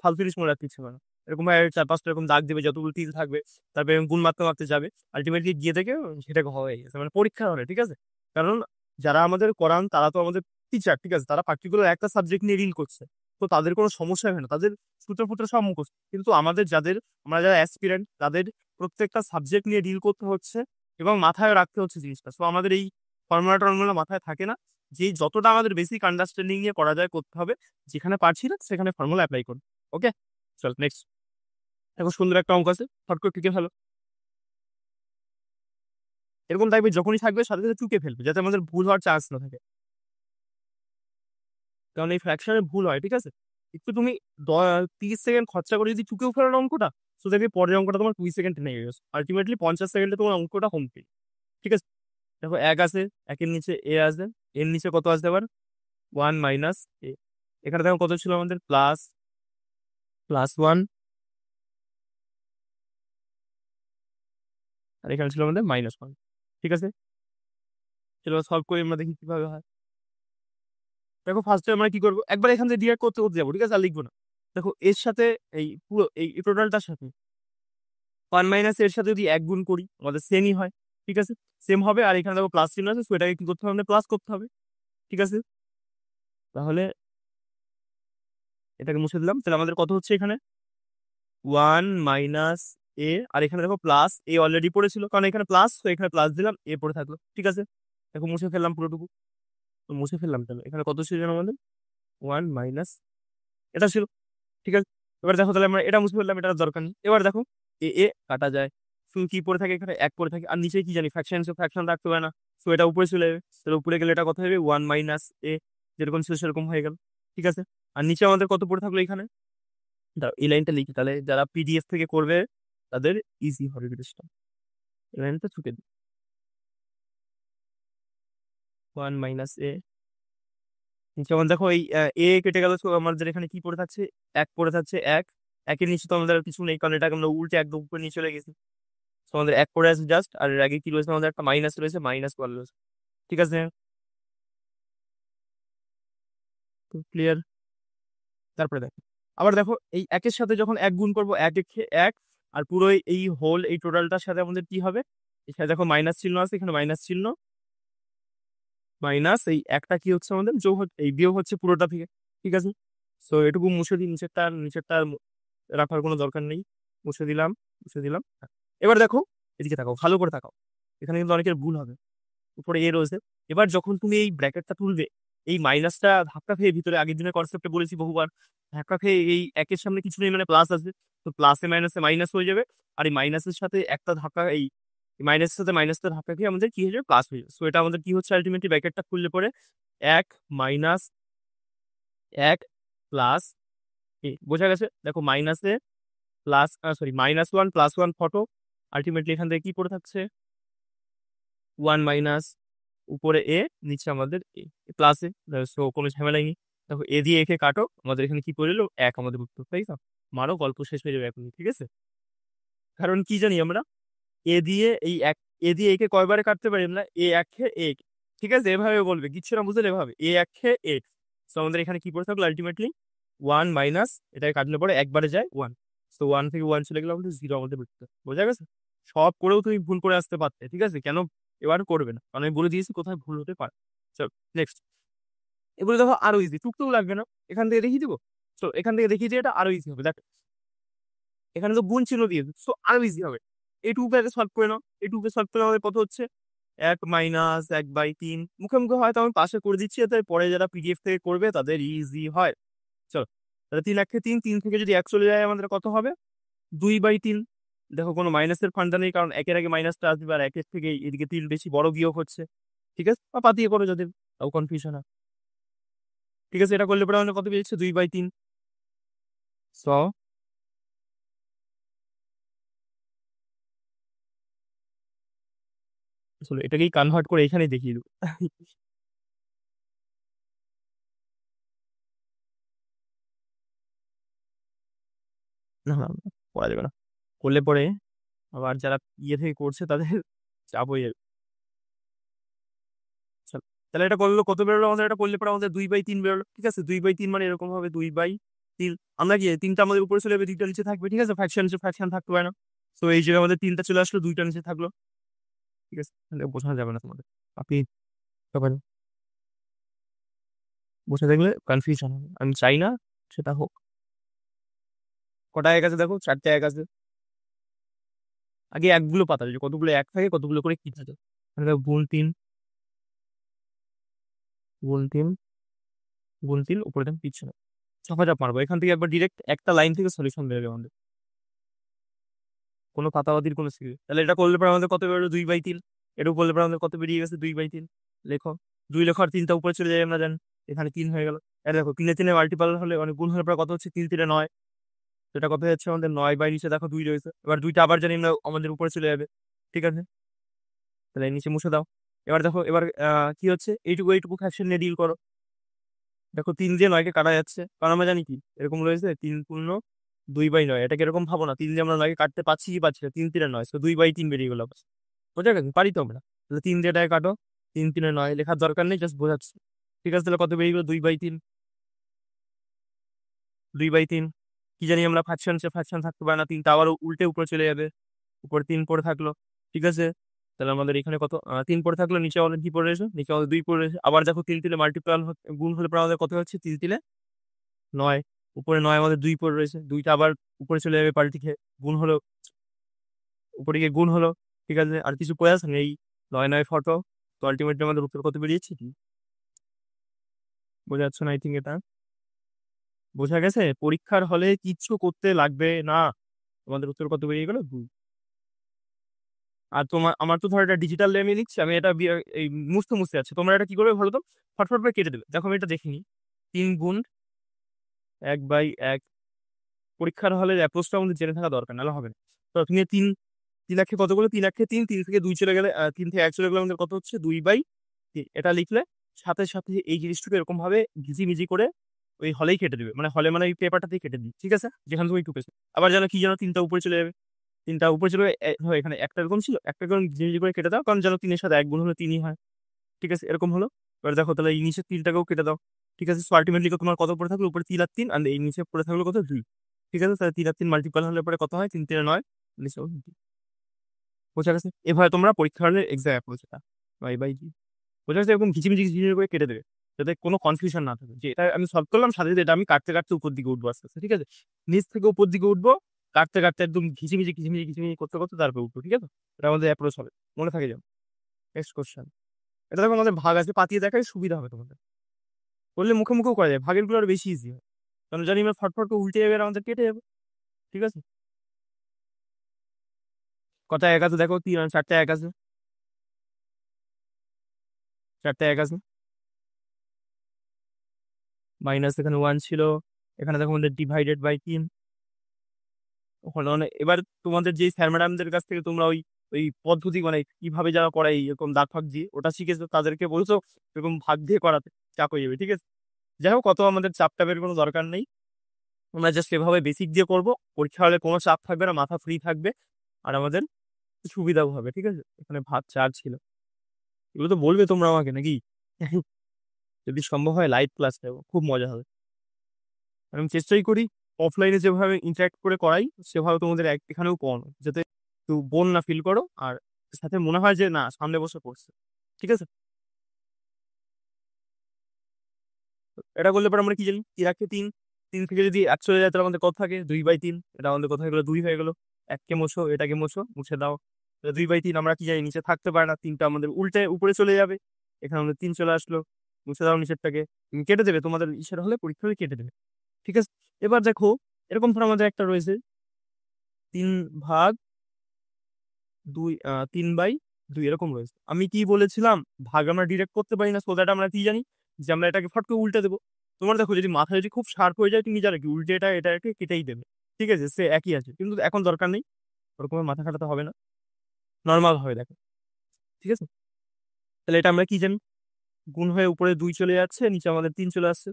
ফালতু জিনিস মনে রাখতে ইচ্ছে করে না। এরকম ভাবে 4-5টা এরকম দাগ দেবে, যতগুলো তিল থাকবে, তারপরে এরকম গুণ মারতে মারতে যাবে, আলটিমেটলি গিয়ে থেকে সেটাকে হয়ে গেছে, মানে পরীক্ষা হলে, ঠিক আছে? কারণ যারা আমাদের করান তারা তো আমাদের টিচার, ঠিক আছে? তারা পার্টিকুলার একটা সাবজেক্ট নিয়ে ডিল করছে, তো তাদের কোনো সমস্যা হয় না, তাদের সূত্র ফুত্র সব মুখস্থ। কিন্তু আমাদের আমরা যারা অ্যাসপিরেন্ট, তাদের প্রত্যেকটা সাবজেক্ট নিয়ে ডিল করতে হচ্ছে এবং মাথায় রাখতে হচ্ছে জিনিসটা। সো আমাদের এই ফর্মুলা টর্মুলা মাথায় থাকে না, যে যতটা আমাদের বেসিক আন্ডারস্ট্যান্ডিং নিয়ে করা যায় করতে হবে, যেখানে পারছি না সেখানে ফর্মুলা অ্যাপ্লাই করুন। ওকে, চল নেক্সট। এখন সুন্দর একটা অঙ্ক আছে, ফট করে টুকে ফেলো। এরকম টাইপের যখনই থাকবে সাথে সাথে টুকে ফেলবে, যাতে আমাদের ভুল হওয়ার চান্স না থাকে, কারণ এই ফ্র্যাকশনে ভুল হয়, ঠিক আছে? একটু তুমি 30 সেকেন্ড খরচা করে যদি টুকেও ফেলো অঙ্কটা, তো দেখবে পরের অঙ্কটা তোমার 2 সেকেন্ড লেগে গেছে, আলটিমেটলি 50 সেকেন্ডে তোমার অঙ্কটা কমপ্লিট। ঠিক আছে, দেখো এক আছে, একের নিচে এ আছে, এর নিচে কত আসতে পারে 1 - এ। এখানে দেখো কত ছিল আমাদের প্লাস প্লাস 1, আর এখানে ছিল আমাদের -1। ঠিক আছে, চলো সলভ করে আমরা দেখি কিভাবে হয়। দেখো ফার্স্টে আমরা কি করবো, একবার এখান থেকে ডিরেক্ট করতে করতে যাবো, ঠিক আছে? আর লিখবো না। দেখো এর সাথে এই পুরো এই টোটালটার সাথে 1 - এর সাথে যদি 1 গুণ করি আমাদের সেমই হয়, ঠিক আছে? সেম হবে, আর এখানে দেখো প্লাস চিহ্ন আছে, সো এটাকে কি করতে হবে, প্লাস করতে হবে, ঠিক আছে? তাহলে এটাকে মুছে দিলাম, তাহলে আমাদের কত হচ্ছে এখানে 1 - এ, আর এখানে দেখো প্লাস এ অলরেডি পড়েছিল, কারণ এখানে প্লাস, তো এখানে প্লাস দিলাম, এ পড়ে থাকলো, ঠিক আছে? দেখো মুছে ফেললাম পুরোটুকু, তো মুছে ফেললাম, তাহলে এখানে কত ছিল যেন আমাদের 1 - এটা ছিল, ঠিক আছে? এবার দেখো তাহলে আমরা এটা মুছে ফেললাম, এটা আর দরকার নেই। এবার দেখো এ এ কাটা যায়, শুধু কি পড়ে থাকে এখানে 1 পড়ে থাকে, আর নিচে কি জানি ফ্র্যাকশন, ফ্র্যাকশন রাখতে পারে না, তো এটা উপরে চলে যাবে, তাহলে উপরে গেলে এটা কত হবে 1 - এ, যেরকম ছিল সেরকম হয়ে গেল, ঠিক আছে? আর নিচে আমাদের কত পড়ে থাকলো এখানে, দাঁড়াও এই লাইনটা লিখি, তাহলে যারা পিডিএফ থেকে করবে তাদের ইজি হবে জিনিসটা। এই লাইনটা ছুটে দিই, 1 - এ, নিচে আমাদের দেখো এই এ কেটে গেল, তো আমাদের এখানে কি পড়ে থাকছে 1 পড়ে থাকছে, একের নিচে তো আমাদের আর কিছু নেই, কারণ এটাকে আমরা উল্টে একদম উপরে নিয়ে চলে গেছি, তো আমাদের 1 পড়ে আছে জাস্ট, আর এর আগে কি রয়েছে আমাদের একটা মাইনাস রয়েছে, -1 রয়েছে, ঠিক আছে? ক্লিয়ার? তারপরে দেখো, আবার দেখো এই একের সাথে যখন 1 গুণ করবো, 1 1 আর পুরো এই হোল এই টোটালটার সাথে আমাদের কি হবে, এখানে দেখো মাইনাস চিহ্ন আছে, এখানে মাইনাস চিহ্ন, মাইনাস এই একটা কি হচ্ছে আমাদের যোগ এই বিয়োগ হচ্ছে পুরোটা থেকে, ঠিক আছে? সো এটুকু মুছে দিই, নিচেরটা আর রাখার কোনো দরকার নেই, মুছে দিলাম, মুছে দিলাম। এবার দেখো এদিকে তাকাও, ভালো করে তাকাও, এখানে কিন্তু অনেকের ভুল হবে, উপরে এ রয়েছে। এবার যখন তুমি এই ব্র্যাকেটটা তুলবে, এই মাইনাসটা ধাক্কা খেয়ে ভিতরে, আগের দিনের কনসেপ্টে বলেছি বহুবার, ধাক্কা খেয়ে এই একের সামনে কিছু নেই, মানে প্লাস আছে, তো প্লাসে মাইনাসে মাইনাস হয়ে যাবে, আর এই মাইনাসের সাথে একটা ধাক্কা, এই মাইনাসের সাথে মাইনাসটা ধাক্কা খেয়ে আমাদের কি হয়ে যাবে, প্লাস হয়ে যাবে। সো এটা আমাদের কি হচ্ছে আলটিমেটলি, ব্র্যাকেটটা খুললে পরে 1 - 1 প্লাস এ, বোঝা গেছে? দেখো মাইনাসে প্লাস, সরি -1 +1 ফটো, আলটিমেটলি এখান থেকে কি পড়ে থাকছে 1 উপরে এ, নিচে আমাদের এ প্লাসে, সো কোনো ঝামেলাই নেই। দেখো এ দিয়ে একে কাটো, আমাদের এখানে কি পড়ে এলো 1, আমাদের উত্তর, তাই তো? মারো, গল্প শেষ হয়ে যাবে এখনই, ঠিক আছে? কারণ কি জানি আমরা, এ দিয়ে এই এক, এ দিয়ে একে কয়বারে কাটতে পারি আমরা, এ এক খেয়ে এক, ঠিক আছে? এভাবে বলবে, কিচ্ছু না বুঝলে এভাবে এ এক খেয়ে এক, তো আমাদের এখানে কি পড়ে থাকলো আলটিমেটলি 1 - এটাকে কাটলে পরে একবারে যায় 1, তো 1 থেকে 1 চলে গেলে আমাদের 0 আমাদের উত্তর, বোঝা গেছে? সব করেও তুমি ভুল করে আসতে পারতে, ঠিক আছে? কেন এবার করবে না, কারণ আমি বলে দিয়েছি কোথায় ভুল হতে পারে। চল নেক্সট, এগুলো দেখো আরো ইজি, টুকটুক লাগবে না, এখান থেকে দেখিয়ে দিবো। তো এখান থেকে দেখিয়ে দিয়ে এটা আরো ইজি হবে, দেখ এখানে তো গুণ চিহ্ন দিয়ে, সো আরো ইজি হবে। এই টুকে আগে সলভ করে নাও, এই টুকে সলভ করে আমাদের কত হচ্ছে 1 - 1/3, মুখে মুখে হয়তো আমি পাশে করে দিচ্ছি, এতে পরে যারা পিডিএফ থেকে করবে তাদের ইজি হয়। চলো, তাহলে 3 1 3, 3 থেকে যদি 1 চলে যায় আমাদের কত হবে 2/3। দেখো কোনো মাইনাসের ফান্ডা নেই, কারণ একের আগে মাইনাসটা আসবে, আর একের থেকে এদিকে 3 বেশি বড় বিয়োগ হচ্ছে, ঠিক আছে? বা পাতিয়ে করো যদি তাও কনফিউশন হয়, ঠিক আছে? এটা করলে পরে আমাদের কত পেয়েছে 2/3। স আসলে এটাকেই কনভার্ট করে এখানেই দেখিয়ে দেবো। না না না, করা যাবে না। করলে পরে আবার যারা ইয়ে থেকে করছে তাদের চাপ হয়ে যাবে। চল, তাহলে এটা করলো কত বেরোলো আমাদের, এটা করলে পরে আমাদের 2/3 বেরোলো, ঠিক আছে। 2/3 মানে এরকম হবে 2/3। আমরা কি তিনটা আমাদের উপরে চলে যাবে, দুইটা নিচে থাকবে, ঠিক আছে। ফ্র্যাকশন ফ্র্যাকশন থাকতে পারে না। তো এই যে আমাদের তিনটা চলে আসলো, দুইটা নিচে থাকলো, ঠিক আছে। তাহলে বোঝানো যাবে না তোমাদের, আপনি ব্যাপারে বসে দেখলে কনফিউশন হবে, আমি চাই না সেটা হোক। কটা এক আছে দেখো, চারটে এক আছে। আগে একগুলো পাতা যে কতগুলো এক থাকে, কতগুলো করে কি থাকে। মানে দেখো, গুণ 3, গুণ 3, গুণ 3, উপরে দেন পিছনে। ছকা চাপ মারবো এখান থেকে একবার, ডিরেক্ট একটা লাইন থেকে সলিউশন বেরোবে আমাদের, কোনো পাতাবাদির কোনো সিরিজ। তাহলে এটা করলে পরে আমাদের কত বেরোলো, 2/3। এটাও করলে পরে আমাদের কত বেরিয়ে গেছে, 2/3। লেখো, 2 লেখো, আর 3টা উপরে চলে যাবে, আমরা জানি এখানে 3 হয়ে গেল। এটা দেখো, 3 মাল্টিপাল হলে মানে গুণ হলে পরে কত হচ্ছে, 3 3 9। সেটা কত যাচ্ছে আমাদের 9, নিচে দেখো 2 রয়েছে, এবার 2টা আবার জানি আমরা আমাদের উপরে চলে যাবে, ঠিক আছে। তাহলে নিচে মুছে দাও। এবার দেখো, এবার কি হচ্ছে, এইটুকু এইটুকু ফ্যাকশন নিয়ে ডিল করো। দেখো 3 দিয়ে 9কে কাটা যাচ্ছে, কারণ আমরা জানি কি এরকম রয়েছে, 3 পূর্ণ 2/9। এটাকে এরকম ভাবো না, 3 দিয়ে আমরা 9কে কাটতে পাচ্ছি কি পাচ্ছি না, 3 3 9, তো 2/3 বেরিয়ে গেল। বোঝা গেছে, পারি তো আমরা। তাহলে 3 দিয়ে এটাকে কাটো, 3 3 9 লেখার দরকার নেই, জাস্ট বোঝাচ্ছি, ঠিক আছে। তাহলে কত বেরিয়ে গেলো, 2/3। 2/3 কি জানি আমরা, ফ্যাকশন ফ্যাকশন থাকতে পারে না, 3টা আবার উল্টে উপরে চলে যাবে, উপরে 3 পড়ে থাকলো, ঠিক আছে। তাহলে আমাদের এখানে কত, 3 পড়ে থাকলো, নিচে আমাদের কি পড়ে রয়েছে, নিচে আমাদের 2 পড়ে রয়েছে। আবার দেখো 3 3 মাল্টিপ্লাল গুণ হলে পরে আমাদের কত হচ্ছে, 3 3 9। উপরে 9 আমাদের 2 পড়ে রয়েছে, 2টা আবার উপরে চলে যাবে পাল্টি খেয়ে, গুণ হলো, উপরে গিয়ে গুণ হলো, ঠিক আছে। আর কিছু প্রয়াস নেই, 9 9 ফটো। তো আলটিমেটলি আমাদের উত্তর কত বেরিয়েছে কি, বোঝা যাচ্ছে না, আই থিঙ্ক এটা বোঝা গেছে। পরীক্ষার হলে কিচ্ছু করতে লাগবে না, তোমাদের উত্তর কত বেরিয়ে গেল, 2। আর তোমার, আমার তো ধর এটা ডিজিটাল আমি লিখছি, আমি এটা এই মুছতে মুছতে আছে, তোমরা এটা কি করবে ভালো তো, ফটফট করে কেটে দেবে। দেখো আমি এটা দেখিনি, 3 গুণ 1/1। পরীক্ষার হলে অ্যাপ্রোচটা আমাদের জেনে থাকা দরকার, নাহলে হবে না। তো তুমি 3 3 লাখে কতগুলো, 3 1 3, 3 থেকে 2 চলে গেলে, 3 থেকে 1 চলে গেলে আমাদের কত হচ্ছে, 2/3। এটা লিখলে সাথে সাথে এই জিনিসটাকে এরকম ভাবে ঘিজি করে ওই হলেই কেটে দিবে, মানে হলে মানে ওই পেপারটাতেই কেটে দিই, ঠিক আছে, যেখানে তুমি টুকেছো। আবার যেন কি যেন 3টা উপরে চলে যাবে, 3টা উপরে চলে যাবে, ধরো এখানে একটা এরকম ছিল, একটা এরকম ঘিজি করে কেটে দাও, কারণ যেন 3-এর সাথে 1 গুণ হলে 3ই হয়, ঠিক আছে, এরকম হলো। এবার দেখো, তাহলে এই নিচের 3টাকেও কেটে দাও, ঠিক আছে। সো আলটিমেটলি তোমার কত পড়ে থাকলো, উপরে 3 আর 3, আর এই নিচে পড়ে থাকলো কত, 2, ঠিক আছে। তাহলে 3 আর 3 মাল্টিপাল হলে পরে কত হয়, 3 3 9, নিচে 2। বোঝা গেছে, এভাবে তোমরা পরীক্ষা হলে এক্সাম অ্যাপ্রোচ এটা বাই বোঝা গেছে, এরকম ঘিচিমিচি ঘিচিমিচি করে কেটে দেবে, যাতে কোনো কনফিউশন না থাকে যে এটা আমি সলভ করলাম, সাথে সাথে এটা আমি কাটতে কাটতে উপর দিকে উঠবো আস্তে আস্তে, ঠিক আছে। নিচ থেকে উপর দিকে উঠবো, কাটতে কাটতে একদম ঘিচিমিচি ঘিচিমিচি ঘিচিমিচি করতে করতে তারপরে উঠবো, ঠিক আছে। এটা আমাদের অ্যাপ্রোচ হবে, মনে থাকে যাও। নেক্সট কোশ্চেন, এটা দেখো আমাদের ভাগ আছে, পাতিয়ে দেখায় সুবিধা হবে তোমাদের, করলে মুখে মুখেও করা যায়, ভাগের গুলো আরো বেশি ইজি হয়, কারণ জানি আমরা ফটফট করে উল্টে যাবে আর আমাদের কেটে যাবে, ঠিক আছে। কটা এক আছে দেখো, 4টে এক আছে, 4টে এক আছে। মাইনাস এখানে 1 ছিল, এখানে দেখো আমাদের ডিভাইডেড বাই 3। ওখানে এবার তোমাদের যে স্যার ম্যাডামদের কাছ থেকে তোমরা ওই ওই পদ্ধতি, মানে কিভাবে যারা পড়াই এরকম দাগ ফাগ দিয়ে, ওটা শিখেছো, তাদেরকে বলছো এরকম ভাগ দিয়ে করাতে, চাপ হয়ে যাবে, ঠিক আছে। যাই হোক, কত আমাদের চাপ টাপের কোনো দরকার নেই, আমরা জাস্ট এভাবে বেসিক দিয়ে করবো, পরীক্ষা হলে কোনো চাপ থাকবে না, মাথা ফ্রি থাকবে, আর আমাদের সুবিধাও হবে, ঠিক আছে। এখানে ভাত চার ছিল, এগুলো তো বলবে তোমরা আমাকে নাকি, যদি সম্ভব হয় লাইভ ক্লাস নেবো, খুব মজা হবে। আমি চেষ্টাই করি অফলাইনে যেভাবে ইন্টারাক্ট করে করাই, সেভাবে তোমাদের এখানেও পড়ানো, যাতে একটু বোন না ফিল করো, আর সাথে মনে হয় যে না সামনে বসে পড়ছে, ঠিক আছে। এটা করলে পরে আমরা কি জানি, 3 3 থেকে যদি 1 চলে যায়, তাহলে আমাদের কত থাকে, 2/3। এটা আমাদের কথা হয়ে গেলো, 2 হয়ে গেলো। এককে মোছো, এটাকে মোছো, মুছে দাও। 2/3 আমরা কি জানি, নিচে থাকতে পারে না, 3টা আমাদের উল্টে উপরে চলে যাবে, এখানে আমাদের 3 চলে আসলো, মুছে দাও নিচেরটাকে। কেটে দেবে তোমাদের ইসের হলে, পরীক্ষা হলে কেটে দেবে, ঠিক আছে। এবার দেখো, এরকম ধর আমাদের একটা রয়েছে 3/2, 3/2 এরকম রয়েছে। আমি কি বলেছিলাম, ভাগ আমরা ডিরেক্ট করতে পারি না, সো দ্যাট আমরা কি জানি, যে আমরা এটাকে ফট করে উল্টে দেবো। তোমার দেখো, যদি মাথা যদি খুব শার্প হয়ে যায়, তুমি জানো কি উল্টে এটাকে কেটেই দেবে, ঠিক আছে, সে একই আছে, কিন্তু এখন দরকার নেই, ওরকম মাথা খাটাতে হবে না, নর্মাল হবে দেখো। ঠিক আছে? তাহলে এটা আমরা কি জানি, গুণ হয়ে উপরে 2 চলে যাচ্ছে, নিচে আমাদের 3 চলে আসছে।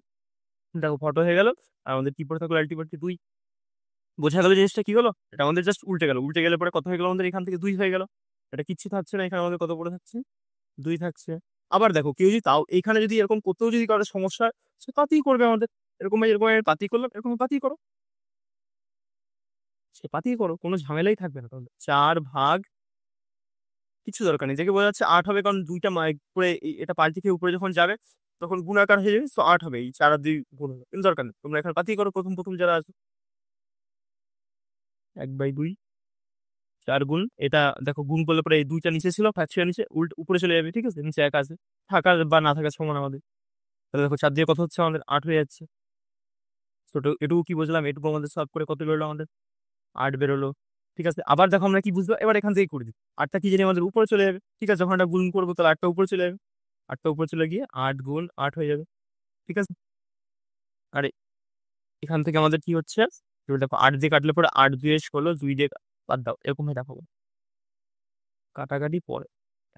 দেখো ফটো হয়ে গেল, আর আমাদের কি পড়ে থাকলো আলটিমেটলি 2। বোঝা গেল জিনিসটা কি হলো? এটা আমাদের জাস্ট উল্টে গেল। উল্টে গেলে পরে কত হয়ে গেল আমাদের, এখান থেকে 2 হয়ে গেল। এটা কিচ্ছু থাকছে না, এখানে আমাদের কত পড়ে থাকছে? 2 থাকছে। আবার দেখো কেউ যদি তাও এখানে যদি এরকম করতেও যদি কারো সমস্যা হয়, সে পাতিই করবে আমাদের। এরকম আমি পাতি করলাম, এরকম পাতিই করো। সে পাতিই করো, কোনো ঝামেলাই থাকবে না তাহলে। 4 ভাগ কিছু দরকার নেই। দেখে বোঝা যাচ্ছে 8 হবে, কারণ 2টা উপরে এটা পাল্টি খেয়ে উপরে যখন যাবে তখন গুণাকার হয়ে যাবে, তো 8 হবে। এই 4 আর 2 গুণ হবে, কিন্তু দরকার নেই। তোমরা এখানে পাতিই করো প্রথম প্রথম যারা আছে। 1/2 4 গুণ এটা, দেখো গুণ করলে পরে এই 2টা নিচে ছিল, ফ্যাকশন নিচে উপরে চলে যাবে। ঠিক আছে, নিচে 1 আছে, থাকা বা না থাকা সমান আমাদের। তাহলে দেখো 4 দিয়ে কত হচ্ছে আমাদের, 8 হয়ে যাচ্ছে। ছোট এটুকু কি বুঝলাম, এটুকু আমাদের সলভ করে কত বেরোলো আমাদের, 8 বেরোলো। ঠিক আছে, আবার দেখো আমরা কি বুঝবো, এবার এখান থেকে করে দিই। 8টা কি জানি আমাদের উপরে চলে যাবে। ঠিক আছে, যখন একটা গুণ করবো তাহলে 8টা উপরে চলে যাবে। 8টা উপরে চলে গিয়ে 8 গুণ 8 হয়ে যাবে। ঠিক আছে, আর এখান থেকে আমাদের কি হচ্ছে, এবার দেখো 8 দিয়ে কাটলে পরে 8 2 16, 2 দিয়ে বাদ দাও, এরকম হয়ে দেখাবো। কাটাকাটি পরে,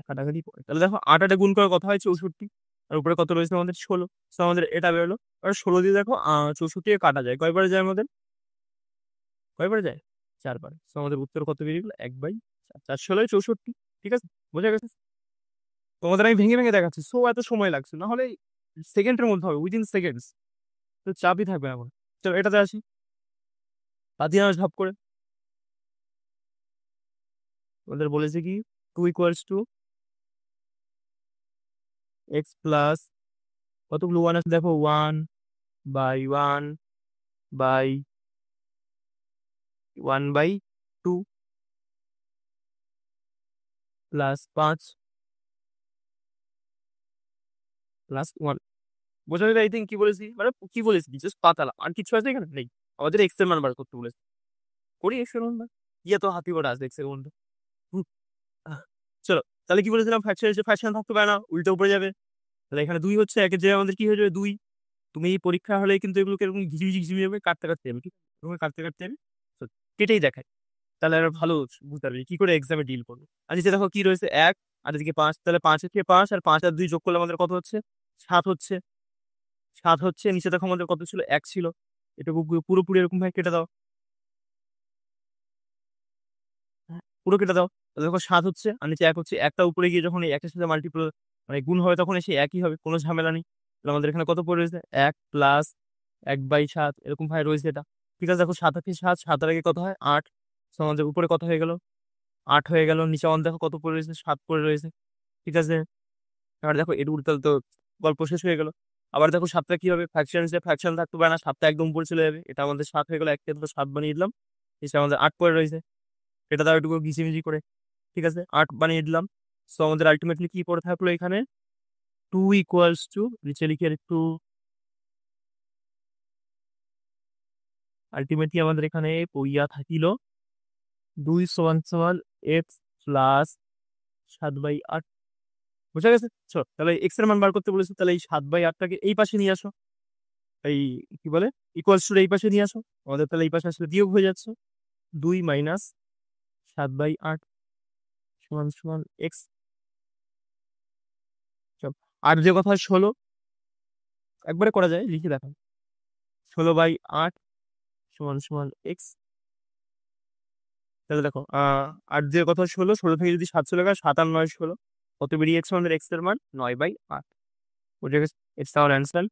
কাটাকাটি পরে, তাহলে দেখো 8 8 গুণ করার কথা হয় 64, আর উপরে কত রয়েছে আমাদের 16। তো আমাদের এটা বেরোলো। আর 16 দিয়ে দেখো 64 কাটা যায়, কয়বারে যায় আমাদের, কয়বারে যায়, 4 বার। তো আমাদের উত্তর কত বেরিয়ে গেলো, 1/4, 4 16 64। ঠিক আছে, বোঝা গেছে? তোমাদের আমি ভেঙে ভেঙে দেখাচ্ছি, সো এত সময় লাগছে, না হলে সেকেন্ডের মধ্যে হবে, উইদিন সেকেন্ডস। তো চাপই থাকবে না আমার। চলো এটাতে আসি, পাতি না ঝাপ করে। ওদের বলেছে কি, 2 = x প্লাস কতগুলো 1 আছে দেখো, 1/1/1/2 প্লাস 5 প্লাস 1। বোঝা গেল? আই থিঙ্ক কি বলেছি, মানে কি বলেছি, জাস্ট পাতালাম, আর কিছু আছে এখানে নেই। আমাদের এক্স এর মান বার করতে বলেছে, করি এক্স এর মান বার। ইয়ে তো হাতি বড় আছে এক্স এর মধ্যে। হুম, চলো, তাহলে কি বলেছিলাম, ফ্র্যাকশন এসে ফ্র্যাকশন থাকতে পারে না, উল্টো উপরে যাবে। তাহলে এখানে 2 হচ্ছে, একের জায়গায় আমাদের কি হয়ে যাবে, 2। তুমি এই পরীক্ষা হলে কিন্তু এগুলোকে এরকম ঘিচিমিচি ঘিচিমিচি যাবে, কাটতে কাটতে যাবে, ঠিক আছে? এরকম কাটতে কাটতে যাবে। তো কেটেই দেখায়, তাহলে আর ভালো বুঝতে পারবে কি করে এক্সামে ডিল করবে। আর নিচে দেখো কি রয়েছে, 1, আর এদিকে 5, তাহলে 5 থেকে 5 আর 5 আর 2 যোগ করলে আমাদের কত হচ্ছে, 7 হচ্ছে। 7 হচ্ছে, নিচে দেখো আমাদের কত ছিল, 1 ছিল। এটুকু পুরোপুরি এরকম ভাবে কেটে দাও, পুরো কেটে দাও। তাহলে দেখো 7 হচ্ছে, আর নিচে 1 হচ্ছে। একটা উপরে গিয়ে যখন এই 1 এর সাথে মাল্টিপ্লাই মানে গুণ হবে, তখন এসে একই হবে, কোনো ঝামেলা নেই। তাহলে আমাদের এখানে কত পড়ে রয়েছে, 1 প্লাস 1/7 এরকম ভাবে রয়েছে এটা। ঠিক আছে, দেখো 7 থেকে 7, 7 এর আগে কত হয়, 8। তো আমাদের উপরে কত হয়ে গেল, 8 হয়ে গেল। নিচে আমাদের দেখো কত পড়ে রয়েছে, 7 পড়ে রয়েছে। ঠিক আছে, এবার দেখো এর উল্টাল তো গল্প শেষ হয়ে গেল। আবার দেখো 7টা কি হবে, ফ্র্যাকশন হিসেবে ফ্র্যাকশন থাকতে পারে না, 7টা একদম উপরে চলে যাবে। এটা আমাদের 7 হয়ে গেল, একটা তো 7 বানিয়ে দিলাম। নিচে আমাদের 8 পড়ে রয়েছে, এটা দাও একটু ঘিচিমিচি করে। ঠিক আছে, 8 বানিয়ে দিলাম। সো আমাদের আলটিমেটলি কি পড়ে থাকলো এখানে, 2 নিচে লিখে একটু, আলটিমেটলি আমাদের এখানে পইয়া থাকিল 2 = x প্লাস 7/8। বুঝা গেছে? চল তাহলে এক্স এর মান বার করতে বলেছে, তাহলে এই 7/8টাকে এই পাশে নিয়ে আসো, এই কি বলে, ইকুয়ালস টু এই পাশে নিয়ে আসো। আমাদের তাহলে এই পাশে আসলে বিয়োগ হয়ে যাচ্ছে, 2 - 7/8 সমান সমান এক্স। আর যে কথা 16 একবারে করা যায়, লিখে দেখো, 16/8 সমান সমান এক্স। তাহলে দেখো আর যে কথা 16, 16 থেকে যদি 7 চলে গেল, 7 আর 9 16, কত বেরিয়েছে আমাদের এক্স এর মান, 9/8। বুঝে গেছে? It's hour answer.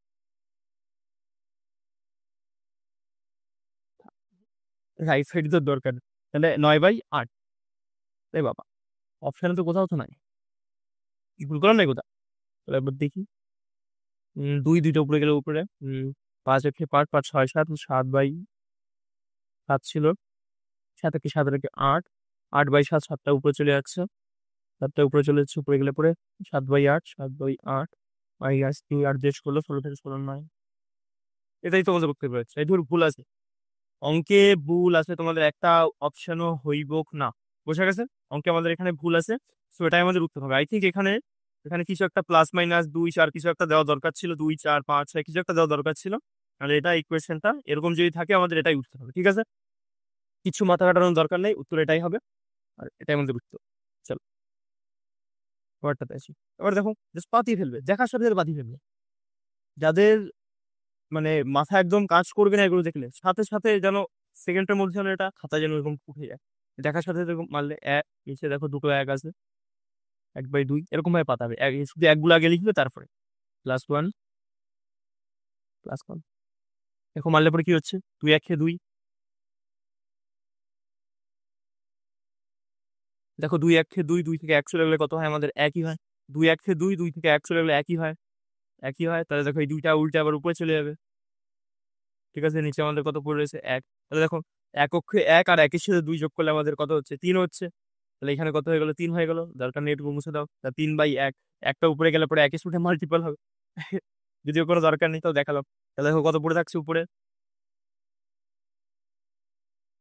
Right side তো দরকার, তাহলে 9/8। তাই বাবা, অপশানে তো কোথাও তো নাই, কি ভুল করার নাই কোথাও। তাহলে একবার দেখি, 2 2টা উপরে গেলে উপরে, 5 একে 5, 5 6 7, 7/7 ছিল। 7 একে 7 একে 8, 8/7, 7টা উপরে চলে যাচ্ছে। 7টা উপরে চলে যাচ্ছে, উপরে গেলে পরে 7/8, 7/8 মাইনাস 2, 8 দিয়ে 16, 16 থেকে 16 9। এটাই তোমাদের করতে পেরেছে, এই ধর ভুল আছে অঙ্কে, ভুল আছে তোমাদের একটা অপশনও হইব না। বোঝা গেছে? অঙ্কে আমাদের এখানে ভুল আছে, তো এটাই আমাদের উত্তর হবে। আই থিঙ্ক এখানে এখানে কিছু একটা প্লাস মাইনাস 2 4 কিছু একটা দেওয়া দরকার ছিল, 2 4 5 6 কিছু একটা দেওয়া দরকার ছিল। তাহলে এটা ইকুয়েশনটা এরকম যদি থাকে, আমাদের এটাই উঠতে হবে। ঠিক আছে, কিছু মাথা কাটানোর দরকার নেই, উত্তর এটাই হবে, আর এটাই আমাদের উত্তর। চলো। পরেরটাতে আসি। এবার দেখো জাস্ট পাতিয়ে ফেলবে, দেখার সাথে সাথে পাতিয়ে ফেলবে। যাদের মানে মাথা একদম কাজ করবে না এগুলো দেখলে, সাথে সাথে যেন সেকেন্ডের মধ্যে যেন এটা খাতা যেন এরকম উঠে যায়। দেখার সাথে সাথে এরকম মারলে এক, নিচে দেখো দুটো এক আছে, 1/2 এরকম ভাবে পাতাবে, শুধু একগুলো আগে লিখবে তারপরে +1 +1। দেখো মারলে পরে কি হচ্ছে, 2 1 2। দেখো 2 1 2, 2 থেকে 1 চলে গেলে কত হয় আমাদের, একই হয়। 2 1 2, 2 থেকে 1 চলে গেলে একই হয়, একই হয়। তাহলে দেখো এই দুইটা উল্টে আবার উপরে চলে যাবে। ঠিক আছে, নিচে আমাদের কত পড়ে রয়েছে, এক। তাহলে দেখো এক অক্ষে এক আর একের সাথে 2 যোগ করলে আমাদের কত হচ্ছে, 3 হচ্ছে। তাহলে এখানে কত হয়ে গেল, 3 হয়ে গেল। দরকার নেই, এটুকু মুছে দাও। তা 3/1, একটা উপরে গেলে পরে একের সাথে মাল্টিপল হবে। যদিও কোনো দরকার নেই, তাও দেখালাম। তাহলে দেখো কত পড়ে থাকছে উপরে,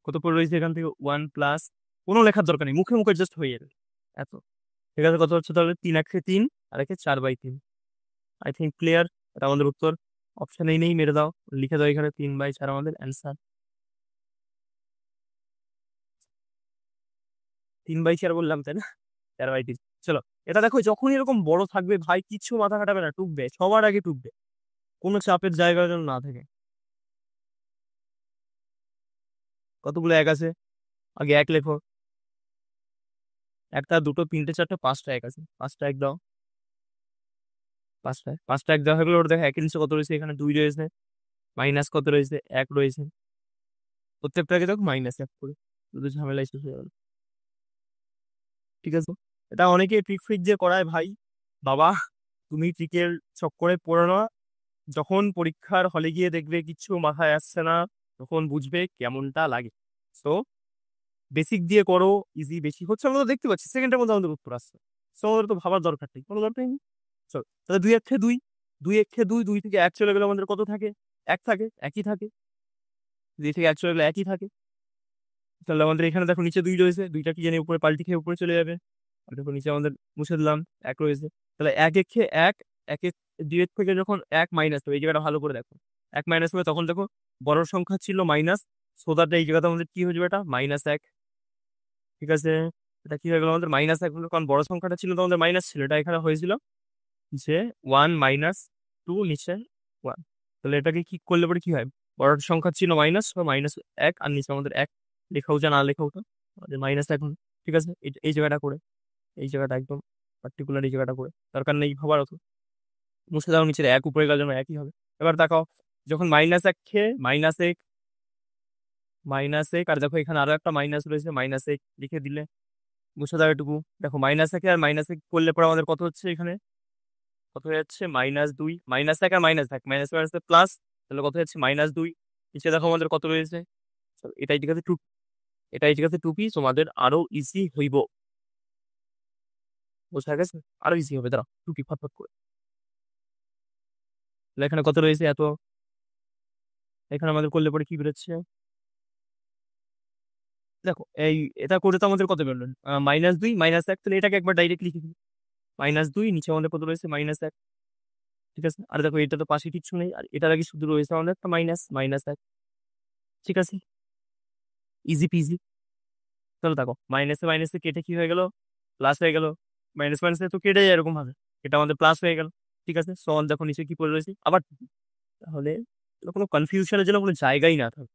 কত পড়ে রয়েছে এখান থেকে 1 প্লাস, কোনো লেখার দরকার নেই, মুখে মুখে জাস্ট হয়ে যাবে এত। ঠিক আছে, কত হচ্ছে তাহলে, 3 1 3 আর একে 4/3। I think clear. এটা আমাদের উত্তর। অপশন এই নেই, মেরে দাও, লিখে দাও এখানে 3/4 আমাদের অ্যান্সার। 3/4 বললাম তাই না, 4/3। চলো, এটা দেখো যখন এরকম বড় থাকবে ভাই, কিচ্ছু মাথা খাটাবে না, টুকবে সবার আগে টুকবে, কোনো চাপের জায়গা যেন না থাকে। কতগুলো এক আছে, আগে এক লেখো। একটা, দুটো, তিনটে, চারটে, পাঁচটা এক আছে, পাঁচটা এক দাও। পাঁচটা এক দেওয়া হয়ে গেলো। ওটা দেখো একের নিচে কত রয়েছে, এখানে 2 রয়েছে, মাইনাস কত রয়েছে, 1 রয়েছে। প্রত্যেকটাকে দেখো -1 করে, শুধু ঝামেলা শেষ হয়ে গেল। ঠিক আছে, এটা অনেকে ট্রিক ফ্রিক দিয়ে করায় ভাই। বাবা, তুমি ট্রিকের চক্করে পড়ো না। যখন পরীক্ষার হলে গিয়ে দেখবে কিচ্ছু মাথায় আসছে না, তখন বুঝবে কেমনটা লাগে। তো বেসিক দিয়ে করো, ইজি বেশি হচ্ছে, আমরা তো দেখতে পাচ্ছি সেকেন্ডের মধ্যে আমাদের উত্তর আসছে। তো আমাদের তো ভাবার দরকার নেই, কোনো দরকার নেই। চল, তাহলে 2 1 2, 2 1 2, 2 থেকে 1 চলে গেলে আমাদের কত থাকে, এক থাকে, একই থাকে। 2 থেকে 1 চলে গেলে একই থাকে। তাহলে আমাদের এখানে দেখো নিচে 2 রয়েছে, দুইটা কি জানি উপরে পাল্টি খেয়ে উপরে চলে যাবে। আর দেখো নিচে আমাদের মুছে দিলাম, এক রয়েছে। তাহলে এক একে এক, একে 2 থেকে যখন এক মাইনাস হবে, এই জায়গাটা ভালো করে দেখো, এক মাইনাস হবে তখন দেখো বড় সংখ্যা ছিল মাইনাস, সোদাটা এই জায়গাতে আমাদের কি হয়ে যাবে, এটা -1। ঠিক আছে, এটা কি হয়ে গেল আমাদের -1 হলো, কারণ বড় সংখ্যাটা ছিল তো আমাদের মাইনাস ছিল, এটা এখানে হয়েছিল যে 1 - 2 নিচে 1। তাহলে এটাকে কি করলে পরে কি হয়, বড় সংখ্যা ছিল মাইনাস, -1 আর নিচে আমাদের এক, লেখাও যা না লেখাও তা আমাদের -1 হলো। ঠিক আছে, এই জায়গাটা করে, এই জায়গাটা একদম পার্টিকুলার এই জায়গাটা করে, দরকার নেই ভাবার অত। মুছে দাও, নিচে এক উপরে গেলে যেন একই হবে। এবার দেখাও, যখন -1 খেয়ে -1, আর দেখো এখানে আরো একটা মাইনাস রয়েছে, -1 লিখে দিলে, মুছে দাও এটুকু। দেখো -1 আর -1 করলে পরে আমাদের কত হচ্ছে, এখানে কত হয়ে যাচ্ছে, -2, -1 আর -1, মাইনাস মাইনাস প্লাস, তাহলে কত হচ্ছে -2। নিচে দেখো আমাদের কত রয়েছে। So, এটাই ঠিক আছে টু, এটাই ঠিক আছে টুপি, তোমাদের আরো ইজি হইব, বোঝা গেছে, আরো ইজি হবে। দাঁড়া টুপি ফটফট করে, তাহলে এখানে কত রয়েছে এত, এখানে আমাদের করলে পরে কি বেরোচ্ছে, দেখো এই, এটা করে তো আমাদের কত বেরোলো, -2 -1, তাহলে এটাকে একবার ডাইরেক্ট লিখে দিই, -2, নিচে আমাদের কত রয়েছে, -1। ঠিক আছে, আর দেখো এটা তো পাশে কিচ্ছু নেই, আর এটার আগে শুধু রয়েছে আমাদের একটা -1। ঠিক আছে, ইজি পিজি। তাহলে দেখো মাইনাসে মাইনাসে কেটে কি হয়ে গেল, প্লাস হয়ে গেল। মাইনাস মাইনাসে তো কেটে যায় এরকম ভাবে, এটা আমাদের প্লাস হয়ে গেল। ঠিক আছে, সমান দেখো নিচে কি পড়ে রয়েছে আবার। তাহলে কোনো কনফিউশনের জন্য কোনো জায়গাই না থাকে।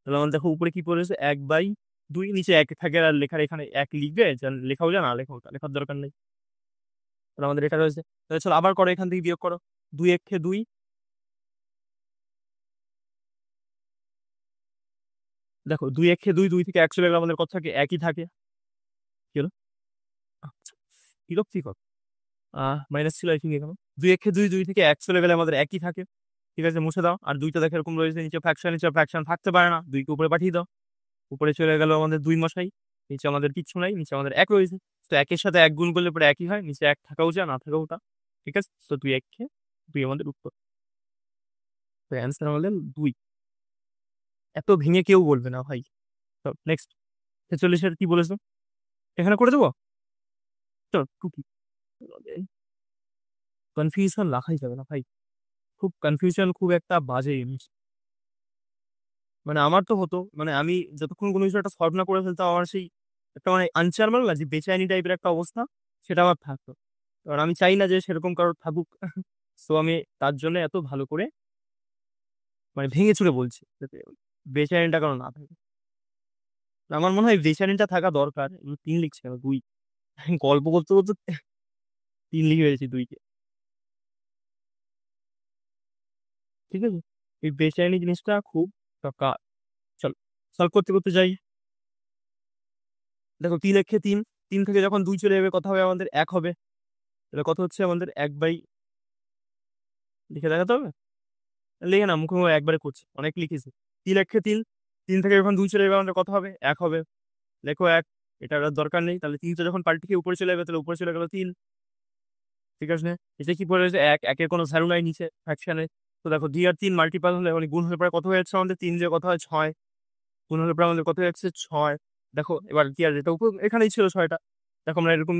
তাহলে আমাদের দেখো উপরে কি পড়ে রয়েছে, 1/2, নিচে এক থাকে, আর লেখার এখানে এক লিখবে, লেখাও যা না লেখাও তা, লেখার দরকার নেই। তাহলে আমাদের এটা রয়েছে। তাহলে চলো আবার করো, এখান থেকে বিয়োগ করো, 2 1 2। দেখো 2 1 2, 2 থেকে 1 চলে গেলে আমাদের কত থাকে, একই থাকে। কি হলো, আচ্ছা, বিরক্তিকর, মাইনাস ছিল আই থিঙ্ক এখানে। 2 1 2, 2 থেকে 1 চলে গেলে আমাদের একই থাকে। ঠিক আছে, মুছে দাও। আর দুইটা দেখে এরকম রয়েছে, নিচে ফ্র্যাকশন, নিচে ফ্র্যাকশন থাকতে পারে না, 2 কে উপরে পাঠিয়ে দাও। উপরে চলে গেল আমাদের 2 মশাই, নিচে আমাদের কিচ্ছু নাই, নিচে আমাদের এক রয়েছে। তো একের সাথে এক গুণ করলে পরে একই হয়, নিচে এক থাকাও যা না থাকাও তা। ঠিক আছে, তো 2 1 2 আমাদের উত্তর। তো অ্যান্সার আমাদের 2। এত ভেঙে কেউ বলবে না ভাই। তো নেক্সট 46-এর কি বলেছো, এখানে করে দেবো। চলো টুকি, কনফিউশন রাখাই যাবে না ভাই, খুব কনফিউশন খুব একটা বাজে জিনিস। মানে আমার তো হতো, মানে আমি যতক্ষণ কোনো কিছু একটা সলভ না করে ফেলতাম, আমার সেই একটা মানে আনচারমাল না, যে বেচাইনি টাইপের একটা অবস্থা, সেটা আমার থাকতো। কারণ আমি চাই না যে সেরকম কারোর থাকুক। তো আমি তার জন্য এত ভালো করে মানে ভেঙে চুরে বলছি যাতে বেচারিনটা কারো না থাকে। আমার মনে হয় বেচারিনটা থাকা দরকার। ৩ লিখছি কেন ২? গল্প করতে করতে ৩ লিখে ফেলেছি ২ কে। ঠিক আছে? এই বেচারানি জিনিসটা খুব দরকার। চলো সলভ করতে করতে যাই। দেখো ৩ এক্ষে ৩, ৩ থেকে যখন ২ চলে যাবে কথা হবে আমাদের ১ হবে। তাহলে কত হচ্ছে আমাদের ১/, লিখে দেখাতে হবে? লিখে না, মুখে, মুখে একবারে করছি। অনেক লিখেছি। ৩ এক্ষে ৩, ৩ থেকে যখন ২ চলে যাবে আমাদের কত হবে? ১ হবে। লেখো ১, এটার আর দরকার নেই। তাহলে ৩ টা যখন পাল্টে খেয়ে উপরে চলে যাবে তাহলে উপরে চলে গেল ৩। ঠিক আছে? নিচে কি পড়ে রয়েছে? ১, ১ এর কোনো ভ্যালু নাই নিচে ফ্র্যাকশনে। তো দেখো ২ আর ৩ মাল্টিপল হলে মানে গুণ হলে পরে কত হয়ে যাচ্ছে আমাদের? ৩ দিয়ে কত হয়? ৬। গুণ হলে পরে আমাদের কত হয়ে যাচ্ছে? ৬। দেখো এবার কি আর এটা এখানেই ছিল ৬ টা। দেখো আমরা এরকম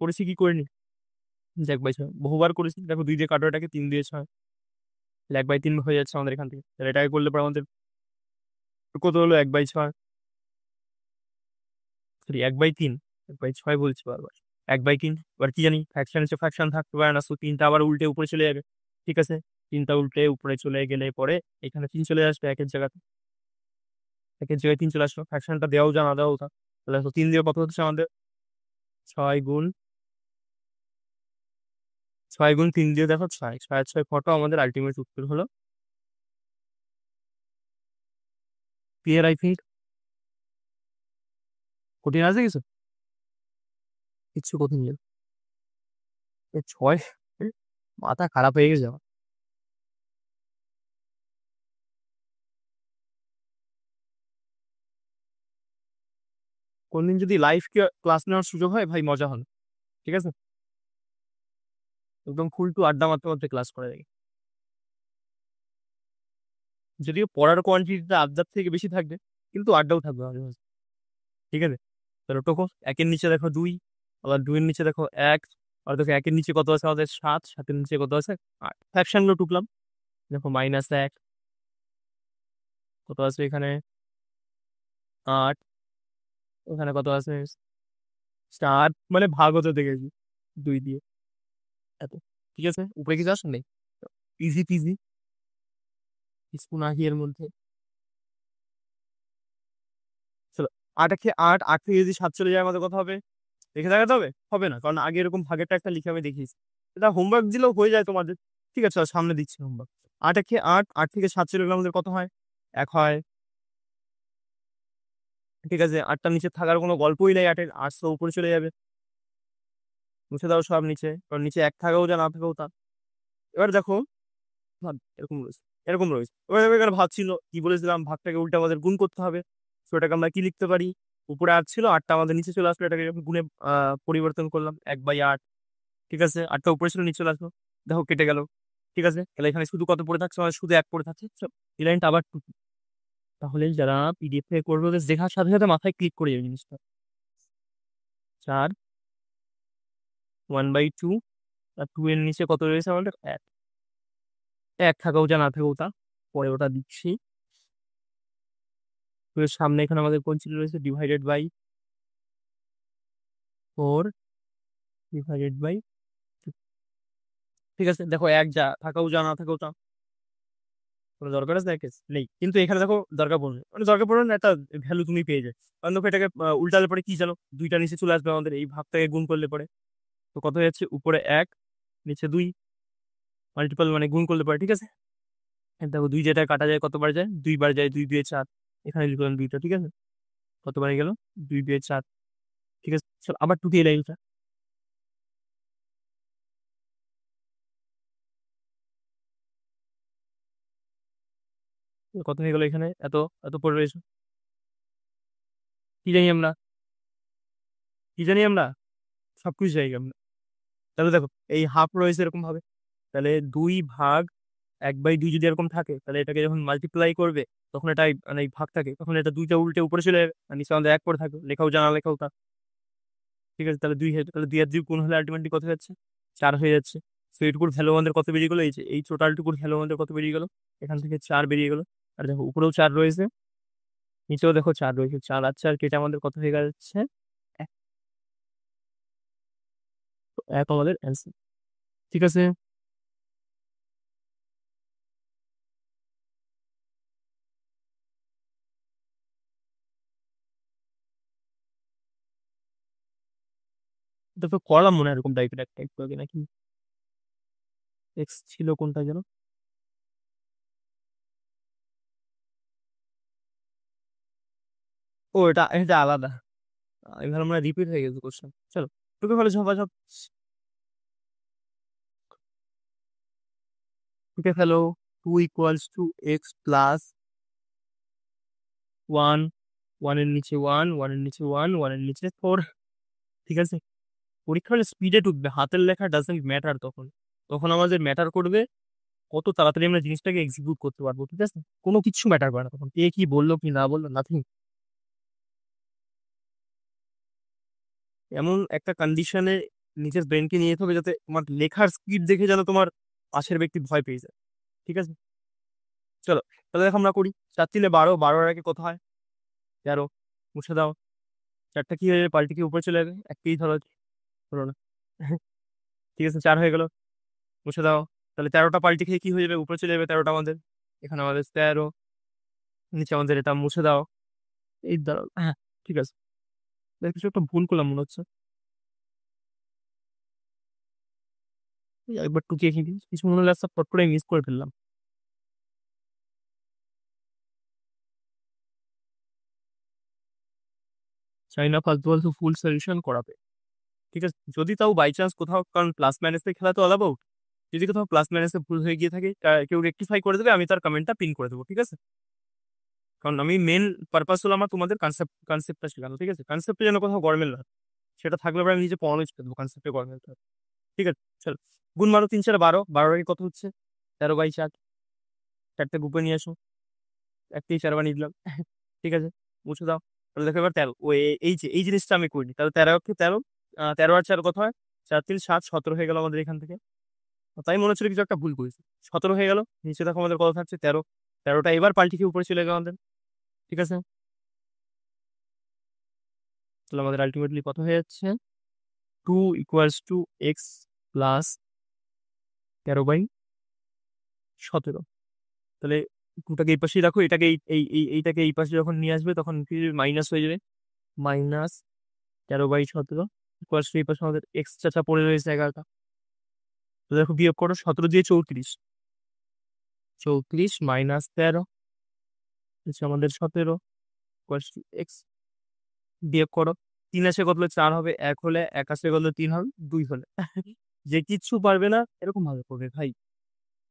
করেছি কি করিনি? যে ১/৬ বহুবার করেছি। দেখো ২ দিয়ে কাটো এটাকে, ৩ দিয়ে ৬। তাহলে ১/৩ হয়ে যাচ্ছে আমাদের এখান থেকে। তাহলে এটাকে করলে পরে আমাদের কত হলো? ১/৬, সরি ১/৩, ১/৬ বলছি বারবার। ১/৩, এবার কি জানি ফ্র্যাকশন এসে ফ্র্যাকশন থাকতে পারে না। সো ৩ টা আবার উল্টে উপরে চলে যাবে। ঠিক আছে? ৩ টা উল্টে উপরে চলে গেলে পরে এখানে ৩ চলে আসবে ১ এর জায়গাতে। ১ এর জায়গায় ৩ চলে আসলো। ফ্র্যাকশনটা দেওয়াও যা না দেওয়াও তা। তাহলে দেখো ৩ দিয়ে কত হচ্ছে আমাদের? ৬ গুণ ৬ গুণ ৩ দিয়ে দেখো ৬। ৬ আর ৬ কত আমাদের আল্টিমেট উত্তর হলো? Clear I think? কঠিন আছে কিছু? কিচ্ছু কঠিন নেই। ৬, মাথা খারাপ হয়ে গেছে আমার। কোনদিন যদি লাইভ ক্লাস নেওয়ার সুযোগ হয় ভাই মজা হবে। ঠিক আছে? একদম ফুল টু আড্ডা মারতে, মারতে ক্লাস করা যায়। যদিও পড়ার কোয়ান্টিটিটা আড্ডার থেকে বেশি থাকবে, কিন্তু আড্ডাও থাকবে মাঝে, মাঝে। ঠিক আছে? তাহলে টোকো ১ এর নিচে দেখো ২, আবার ২ এর নিচে দেখো ১, আর দেখো ১ এর নিচে কত আছে আমাদের? ৭, ৭ এর নিচে কত আছে? ৮। ফ্র্যাকশন গুলো টুকলাম। দেখো -১, কত আছে এখানে? ৮, ওখানে কত আছে? ৪, মানে ভাগ হতে দেখেছি ২ দিয়ে। এত। ঠিক আছে? উপরে কিছু আসে নেই। ইজি পিজি, কিছু নাহি এর মধ্যে। চলো ৮ একে ৮, ৮ থেকে যদি ৭ চলে যায় আমাদের কথা হবে? লিখে দেখাতে হবে? হবে না। কারণ আগে এরকম ভাগেরটা একটা লিখে আমি দেখিয়েছি। এটা হোমওয়ার্ক দিলেও হয়ে যায় তোমাদের। ঠিক আছে? সামনে দিচ্ছি হোমওয়ার্ক। ৮ একে ৮, ৮ থেকে ৭ চলে গেলে আমাদের কত হয়? ১ হয়। ঠিক আছে? ৮ টার নিচে থাকার কোনো গল্পই নাই ৮ এর। ৮ তো উপরে চলে যাবে। মুছে দাও সব নিচে। কারণ নিচে ১ থাকাও যা না থাকাও তা। এবার দেখো ভাব এরকম রয়েছে, এরকম রয়েছে। এবার আমি এখানে ভাগ ছিল। কি বলেছিলাম? ভাগটাকে উল্টে আমাদের গুণ করতে হবে। সো এটাকে আমরা কি লিখতে পারি? উপরে ৮ ছিল, ৮ টা আমাদের নিচে চলে আসলো। এটাকে যখন গুণে পরিবর্তন করলাম ১/৮। ঠিক আছে? ৮ টা উপরে ছিল, নিচে চলে আসলো। দেখো কেটে গেল। ঠিক আছে? তাহলে এখানে শুধু কত পড়ে থাকছে? আমাদের শুধু ১ পড়ে থাকছে। সো এই লাইনটা আবার টুকি। তাহলে যারা পিডিএফ থেকে করবে ওদের দেখার সাথে, সাথে মাথায় ক্লিক করে যাবে জিনিসটা। ৪, 1/2, আর 2 এর নিচে কত রয়েছে আমাদের? ১। ১ থাকাও যা না থাকাও তা। পরে ওটা দিচ্ছি। 2 এর সামনে এখানে আমাদের কোন চিহ্ন রয়েছে? Divided by 4, divided by 2। ঠিক আছে? দেখো ১ যা থাকাও যা না থাকাও তা। কোনো দরকার আছে এর? নেই। কিন্তু এখানে দেখো দরকার পড়বে। মানে দরকার পড়বে না, একটা ভ্যালু তুমি পেয়ে যাবে। কারণ দেখো এটাকে উল্টালে পরে কি জানো? ২ টা নিচে চলে আসবে আমাদের এই ভাগটাকে গুণ করলে পরে। তো কত হয়ে যাচ্ছে? উপরে ১, নিচে ২, মাল্টিপল মানে গুণ করলে পরে। ঠিক আছে? দেখো ২ যেটা কাটা যায় কতবার যায়? ২ বার যায়। ২ দিয়ে ৪। এখানে লিখলাম ২ টা। ঠিক আছে? কতবারে গেল? ২ দিয়ে ৪। ঠিক আছে? চলো আবার টুকি এই লাইনটা। কত হয়ে গেল এখানে? এত, এত পড়ে রয়েছে। কি জানি আমরা? কি জানি আমরা? সবকিছু জানি আমরা। তাহলে দেখো এই হাফ রয়েছে এরকম ভাবে। তাহলে ২ ভাগ ১/২ যদি এরকম থাকে, তাহলে এটাকে যখন মাল্টিপ্লাই করবে তখন এটা মানে এই ভাগ থাকে, তখন এটা ২ টা উল্টে উপরে চলে যাবে। আর নিচে আমাদের ১ পড়ে থাকবে। লেখাও যা না লেখাও তা। ঠিক আছে? তাহলে ২ তাহলে ২ আর ২ গুণ হলে আল্টিমেটলি কত হয়ে যাচ্ছে? ৪ হয়ে যাচ্ছে। সো এইটুকুর ভ্যালু আমাদের কত বেরিয়ে গেল? এই যে এই টোটালটুকুর ভ্যালু আমাদের কত বেরিয়ে গেল? এখান থেকে ৪ বেরিয়ে গেল। আর দেখো উপরেও ৪ রয়েছে, নিচেও দেখো ৪ রয়েছে। ৪ আর ৪ কেটে আমাদের কত হয়ে যাচ্ছে? এক আমাদের অ্যান্সার। ঠিক আছে, তারপর করলাম মনে হয় এরকম টাইপের একটা একটু আগে নাকি। এক্স ছিল কোনটা যেন, ও এটা এটা আলাদা। এবার আমরা রিপিট হয়ে গেছে কোশ্চেন। চলো টুকে ফেলো সবাই সব, টুকে ফেলো। 2 = x+1, 1 এর নিচে 1, 1 এর নিচে 1, 1 এর নিচে 4। ঠিক আছে, পরীক্ষা হলে স্পিডে টুকবে, হাতের লেখা ডাজেন্ট ম্যাটার তখন। তখন আমাদের ম্যাটার করবে কত তাড়াতাড়ি আমরা জিনিসটাকে এক্সিকিউট করতে পারবো। ঠিক আছে, কোনো কিছু ম্যাটার করে না তখন, কে কি বললো কি না বললো, নাথিং। এমন একটা কন্ডিশনে নিজের ব্রেনকে নিয়ে যেতে হবে যাতে তোমার লেখার স্পিড দেখে যেন তোমার পাশের ব্যক্তি ভয় পেয়ে যায়। ঠিক আছে, চলো তাহলে দেখো আমরা করি। 4 × 12, 12 এর আগে কত হয়? 13। মুছে দাও। চারটা কি হয়ে যাবে, পাল্টে কি উপরে চলে যাবে, একটাই ধরো, ধরো না। ঠিক আছে, 4 হয়ে গেল, মুছে দাও। তাহলে 13টা পাল্টে খেয়ে কি হয়ে যাবে, উপরে চলে যাবে 13টা আমাদের। এখানে আমাদের 13, নিচে আমাদের এটা মুছে দাও। এই দাঁড়াও, হ্যাঁ ঠিক আছে। কিছু একটা ভুল করলাম মনে হচ্ছে, একবার টুকিয়ে খেয়ে কিছু মনে হলে পট করে মিস করে ফেললাম। চাইনা ফার্স্ট বল ফুল সলিউশন করাবে। ঠিক আছে, যদি তাও বাই চান্স কোথাও, কারণ প্লাস মাইনাসে খেলা তো অল আবাউট, যদি কোথাও প্লাস মাইনাসে ভুল হয়ে গিয়ে থাকে কেউ রেকটিফাই করে দেবে, আমি তার কমেন্টটা পিন করে দেবো। ঠিক আছে, কারণ আমি মেন পারপাস হলো আমার তোমাদের কনসেপ্টটা শেখানো। ঠিক আছে, কনসেপ্টে যেন কোথাও গরমিল না হয়, সেটা থাকলে পরে আমি নিজে পড়ানো শিখে দেবো কনসেপ্টে গরমিল থাকে। ঠিক আছে, চল। গুণ মারো, 3 × 4 = 12, 12 কত হচ্ছে? 13/4। চারটে গ্রুপে নিয়ে আসো, একটাই 4 বানিয়ে দিলাম। ঠিক আছে, মুছে দাও। তাহলে দেখো এবার 13, ও এই যে এই জিনিসটা আমি করিনি, তাহলে 13 × 13, 13 আর 4 কত হয়? 4×3 = 7, 17 হয়ে গেল আমাদের এখান থেকে। তাই মনে হচ্ছিল কিছু একটা ভুল করেছি। 17 হয়ে গেল, নিচে দেখো আমাদের কত থাকছে? 13। 13টা এবার পাল্টি খেয়ে উপরে চলে গেল আমাদের। ঠিক আছে, তাহলে আমাদের আলটিমেটলি কত হয়ে যাচ্ছে? 2 = x+13/17। তাহলে টুটাকে এই পাশেই রাখো, এটাকে এইটাকে এই পাশে যখন নিয়ে আসবে তখন মাইনাস হয়ে যাবে। -13/17 এই পাশে আমাদের এক্স চাচা পড়ে রয়েছে 11টা। তো দেখো বিয়োগ করো, 17 দিয়ে 34, 34 - 13 হচ্ছে আমাদের 17 এক্স। বিয়োগ করো, 3 আসে কত হলে 4 হবে, 1 হলে 1 আসে কত হলে 3 হবে, 2 হলে। যে কিচ্ছু পারবে না এরকম ভাবে করবে ভাই,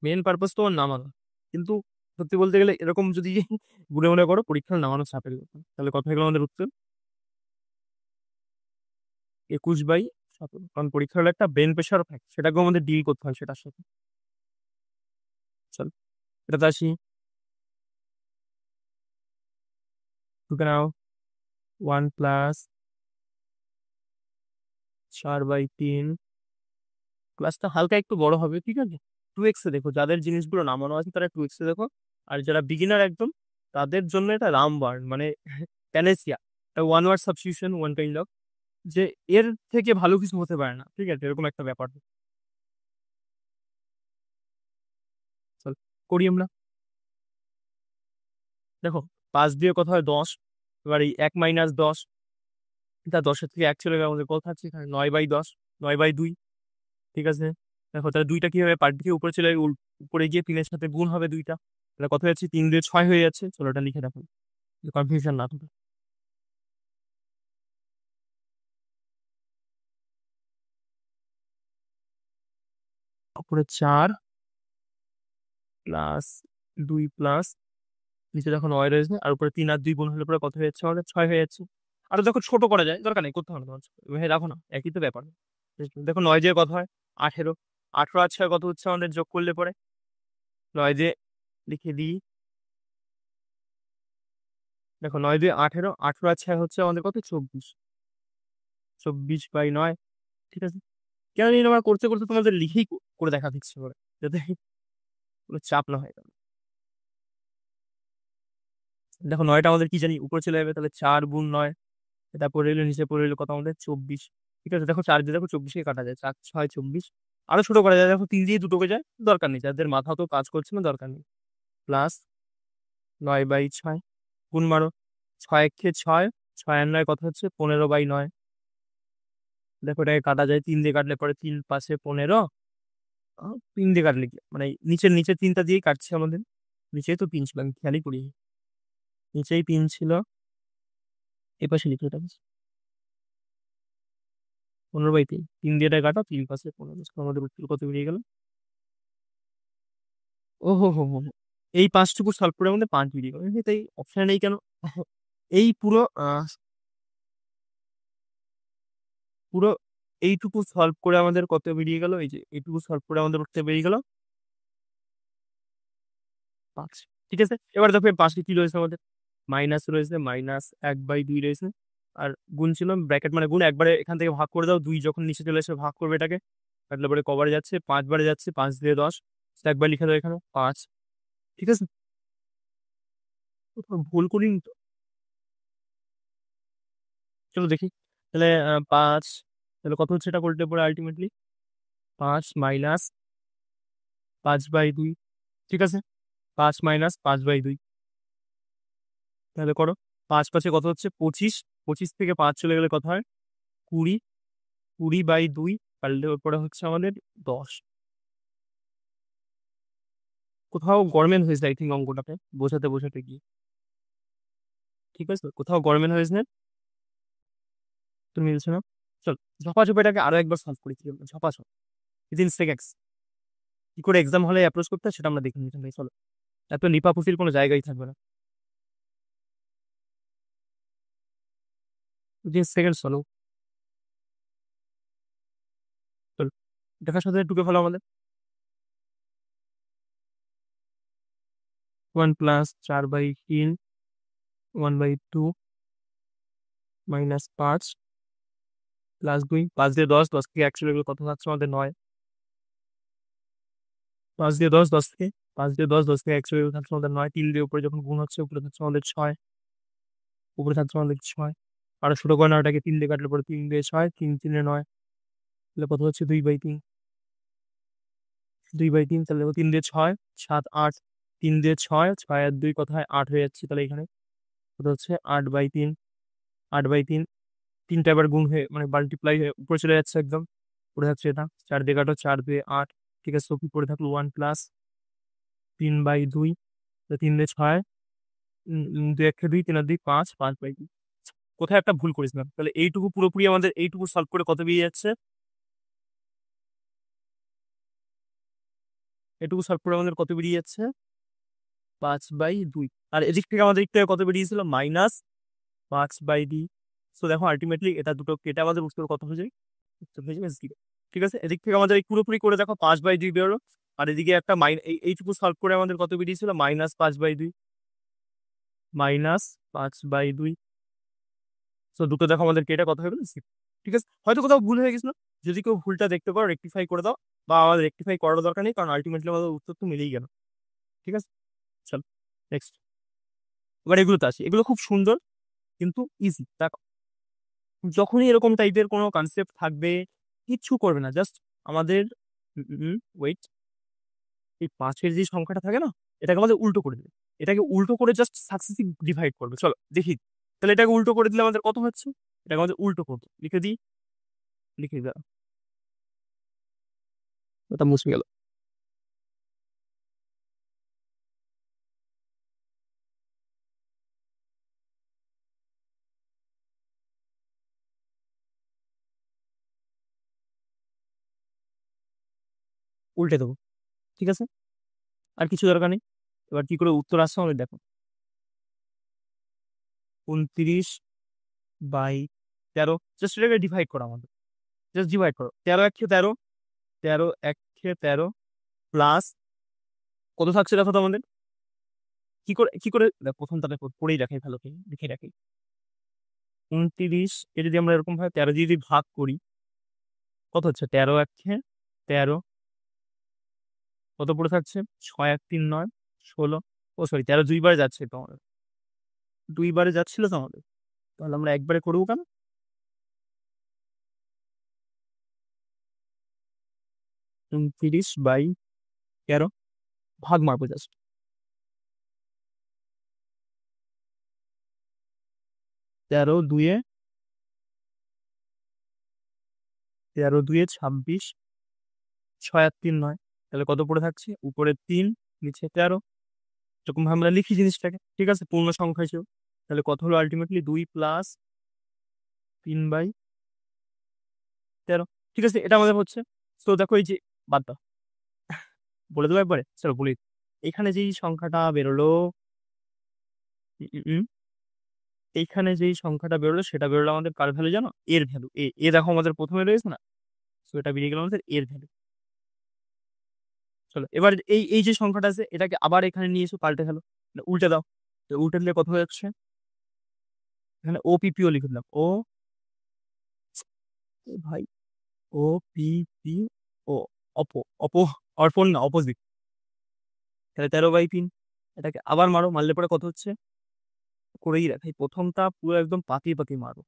মেন পারপাস তোমার নামানো। কিন্তু সত্যি বলতে গেলে এরকম যদি গুনে মনে করো, পরীক্ষার নামানো চাপের ব্যাপার। তাহলে কত হয়ে গেল আমাদের উত্তর? 21/17। কারণ পরীক্ষার হলে একটা ব্রেন প্রেশার থাকে, সেটাকেও আমাদের ডিল করতে হয় সেটার সাথে। চল এটাতে আসি, ঢুকে নাও। 1+4/3, ক্লাসটা হালকা একটু বড় হবে। ঠিক আছে, 2x এ দেখো, যাদের জিনিসগুলো নামানো আছে তারা 2x এ দেখো। আর যারা বিগিনার একদম, তাদের জন্য এটা রামবাণ, মানে panacea, one word substitution, one kind of, যে এর থেকে ভালো কিছু হতে পারে না। ঠিক আছে, এরকম একটা ব্যাপার। চল করি আমরা। দেখো 5 দিয়ে কত হয়? 10। এবার এই 1 - 10, এটা 10-এর থেকে 1 চলে গেলে আমাদের কত থাকছে এখানে? 9/10, 9/2। ঠিক আছে, দেখো তাহলে 2টা কি হবে, পার দিকে উপরে চলে যাবে, উপরে গিয়ে 3-এর সাথে গুণ হবে 2টা। তাহলে কত হচ্ছে? 3 দিয়ে 6 হয়ে যাচ্ছে। চলো এটা লিখে রাখো, কনফিউশন না থাকে। উপরে 4 প্লাস 2 প্লাস, নিচে দেখো 9 রয়েছে, আর উপরে 3 আর 2 গুণ হলে পরে কত হয়ে যাচ্ছে আমাদের? 6 হয়ে যাচ্ছে। আর দেখো ছোট করা যায়, দরকার নেই, করতে হবে না তোমার, হ্যাঁ রাখো না, একই তো ব্যাপার। দেখো 9 দিয়ে কত হয়? 18। 18 আর 6 কত হচ্ছে আমাদের যোগ করলে পরে? 9 দিয়ে লিখে দিই, দেখো 9 দিয়ে 18, 18 আর 6 হচ্ছে আমাদের কত? 24। 24/9। ঠিক আছে, কেন জানি না আমার করতে করতে তোমাদের লিখেই করে দেখা দিচ্ছে করে, যাতে কোনো চাপ না হয়। দেখো 9টা আমাদের কি জানি উপরে চলে যাবে, তাহলে 4 × 9, এটা পড়ে এলো, নিচে পড়ে এলো কত আমাদের? 24। ঠিক আছে, দেখো 4 দিয়ে দেখো 24-কে কাটা যায়, 4 6 24, আরো ছোট করা যায়, দেখো 3 দিয়ে দুটোকে যায়, দরকার নেই, যাদের মাথা তো কাজ করছে না দরকার নেই। প্লাস 9/6 গুণ মারো, 6 একে 6, 6 আর 9 কত হচ্ছে 15/9। দেখো এটাকে কাটা যায়, 3 দিয়ে কাটলে পরে 3 5 15, 3 দিয়ে কাটলে কি মানে নিচের নিচের 3টা দিয়েই কাটছে আমাদের, নিচেই তো 3 ছিল, আমি খেয়ালই করি, নিচেই 3 ছিল, এই পাশে লিখে এটা 15/3, 3 দিয়ে এটা কাটা, 3 5 15, আমাদের উত্তর কত বেরিয়ে গেল? ও হো হো হো হো। এই পাঁচটুকু সলভ করে আমাদের 5 বেরিয়ে গেল, তাই অপশন নেই কেন? এই পুরো পুরো এইটুকু সলভ করে আমাদের কত বেরিয়ে গেল? এই যে এইটুকু সলভ করে আমাদের উত্তর বেরিয়ে গেল 5। ঠিক আছে, এবার দেখো এই পাশে কি রয়েছে আমাদের? মাইনাস রয়েছে, -1/2 রয়েছে, আর গুণ ছিল ব্র্যাকেট মানে গুণ, একবারে এখান থেকে ভাগ করে দাও, 2 যখন নিচে চলে এসে ভাগ করবে এটাকে, কাটলে পরে কবারে যাচ্ছে 5 বারে যাচ্ছে, 5 দিয়ে 10, একবার লিখে দাও এখানে 5। ঠিক আছে, কোথাও ভুল করিনি তো? চলো দেখি, তাহলে 5, তাহলে কত হচ্ছে এটা করলে পরে আলটিমেটলি 5 - 5/2। ঠিক আছে, 5 - 5/2, তাহলে করো, 5 5-এ কত হচ্ছে 25, 25 থেকে 5 চলে গেলে কত হয় 20, 20/2 কাটলে ওর পরে হচ্ছে আমাদের 10। কোথাও গরমেল হয়েছে আই থিঙ্ক অঙ্কটাতে বোঝাতে বোঝাতে গিয়ে। ঠিক আছে, কোথাও গরমেল হয়েছে না, তুমি মিলছে না। চল ঝপাঝপ এটাকে আরো একবার সলভ করি, কি হবে ঝপাঝপ, উইদিন সেকেন্ডস, কি করে এক্সাম হলে অ্যাপ্রোচ করতে হয় সেটা আমরা দেখে নিতাম ভাই, চলো, এত লিপাপুসির কোনো জায়গায় থাকবে না। উইদিন সেকেন্ডস চলো, চলো দেখার সাথে টুকে ফেলো আমাদের। 1 + 4/3, 1/2 -5 +2, 5 দিয়ে 10, 10 থেকে 1 চলে গেলে কত থাকছে আমাদের 9, 5 দিয়ে 10, 10 থেকে 5 দিয়ে 10, 10 থেকে 1 চলে গেলে থাকছে আমাদের 9, 3 দিয়ে উপরে যখন গুণ হচ্ছে উপরে থাকছে আমাদের 6, উপরে থাকছে আমাদের 6, আর ছোট করে 9টাকে 3 দিয়ে কাটলে পরে 3 দিয়ে 6, 3 3 এ 9, তাহলে কত হচ্ছে 2/3, 2/3, তাহলে 3 দিয়ে 6 7 8, 3 দিয়ে 6, 6 আর 2 কত হয় 8 হয়ে যাচ্ছে, তাহলে এখানে কত হচ্ছে 8/3, 8/3, 3টা এবার গুণ হয়ে মানে মাল্টিপ্লাই হয়ে উপরে চলে যাচ্ছে একদম, পড়ে থাকছে এটা 4 দিয়ে কাটো, 4 দিয়ে 8। ঠিক আছে, তো কি পড়ে থাকলো 1 + 3/2, 3 দিয়ে 6, 2 1 2, 3 আর 2 5, 5/2। কোথায় একটা ভুল করেছিলাম, তাহলে এইটুকু পুরোপুরি আমাদের এইটুকু সলভ করে কত বেরিয়ে যাচ্ছে, এটুকু সলভ করে আমাদের কত বেরিয়ে যাচ্ছে 5/2, আর এদিক থেকে আমাদের দিক থেকে কত বেরিয়েছিল -5/2। সো দেখো আলটিমেটলি এটা দুটো কেটে আমাদের উত্তর কত হয়ে যায়, উত্তর হয়ে যাবে 0। ঠিক আছে, এদিক থেকে আমাদের এই পুরোপুরি করে দেখো 5/2 বেরোলো, আর এদিকে একটা এইটুকু সলভ করে আমাদের কত বেরিয়েছিল -5/2, -5/2। তো দুটো দেখো আমাদের কেটে কত হয়ে গেল 0। ঠিক আছে, হয়তো কোথাও ভুল হয়ে গেছিল, যদি কেউ ভুলটা দেখতে পারো রেক্টিফাই করে দাও, বা আমাদের রেক্টিফাই করার দরকার নেই, কারণ আলটিমেটলি আমাদের উত্তর তো মিলেই গেল। ঠিক আছে, চল নেক্সট। এবার এগুলোতে আসি, এগুলো খুব সুন্দর কিন্তু ইজি। দেখো যখনই এরকম টাইপের কোনো কনসেপ্ট থাকবে, কিচ্ছু করবে না, জাস্ট আমাদের ওয়েট, এই 5-এর যে সংখ্যাটা থাকে না, এটাকে আমাদের উল্টো করে দেবে, এটাকে উল্টো করে জাস্ট সাকসেসিভ ডিভাইড করবে, চলো দেখি। তাহলে এটাকে উল্টো করে দিলে আমাদের কত হচ্ছে, এটাকে আমাদের উল্টো করবো, লিখে দিই, লিখে দিই, ওটা মুছে গেল। উল্টে দেবো, ঠিক আছে, আর কিছু দরকার নেই। এবার কি করে উত্তর আসছে আমাদের দেখো, 29/13, জাস্ট এটাকে ডিভাইড করো আমাদের, জাস্ট ডিভাইড করো, 13 × 1 = 13, 13 × 1 = 13, প্লাস কত থাকছে দেখো তো আমাদের, কি করে দেখো, প্রথম তাহলে পড়েই রাখাই ভালো, লিখে রাখি। 29 কে যদি আমরা এরকম ভাবে 13 দিয়ে যদি ভাগ করি, কত হচ্ছে 13 × 1 = 13, কত পড়ে থাকছে 6 × 1 = 3 9, 16, ও সরি 13 দুইবারে যাচ্ছে তো আমাদের, দুইবারে যাচ্ছিল তো আমাদের, তাহলে আমরা একবারে করবো কেন, 29/13 ভাগ মারবো জাস্ট। 13 2 26, 6 আর 3 9। তাহলে কত পড়ে থাকছে? উপরে 3, নিচে 13। এরকম ভাবে আমরা লিখি জিনিসটাকে, ঠিক আছে, পূর্ণ সংখ্যা হিসেবে। তাহলে কত হলো আলটিমেটলি? 2 + 3/13। ঠিক আছে, এটা আমাদের হচ্ছে। তো দেখো এই যে, বাদ দাও, বলে দেবো একবারে, চলো বলি। এখানে যেই সংখ্যাটা বেরোলো, উম, উম, উম, এইখানে যেই সংখ্যাটা বেরোলো সেটা বেরোলো আমাদের কার ভ্যালু জানো? এর ভ্যালু। এ এ দেখো আমাদের প্রথমে রয়েছে না, তো এটা বেরিয়ে গেল আমাদের এর ভ্যালু। চলো এবার এই এই যে সংখ্যাটা আছে এটাকে আবার এখানে নিয়ে এসো, পাল্টে ফেলো, মানে উল্টে দাও। তো উল্টে দিলে কত হয়ে যাচ্ছে? এখানে OPPO লিখে দিলাম। ও এ ভাই, OPPO, অপো, অপো, অর্পণ না, অপোজিট। তাহলে 13/3। এটাকে আবার মারো, মারলে পরে কত হচ্ছে? করেই রাখাই, প্রথমটা পুরো একদম পাতিয়ে পাতিয়ে মারো,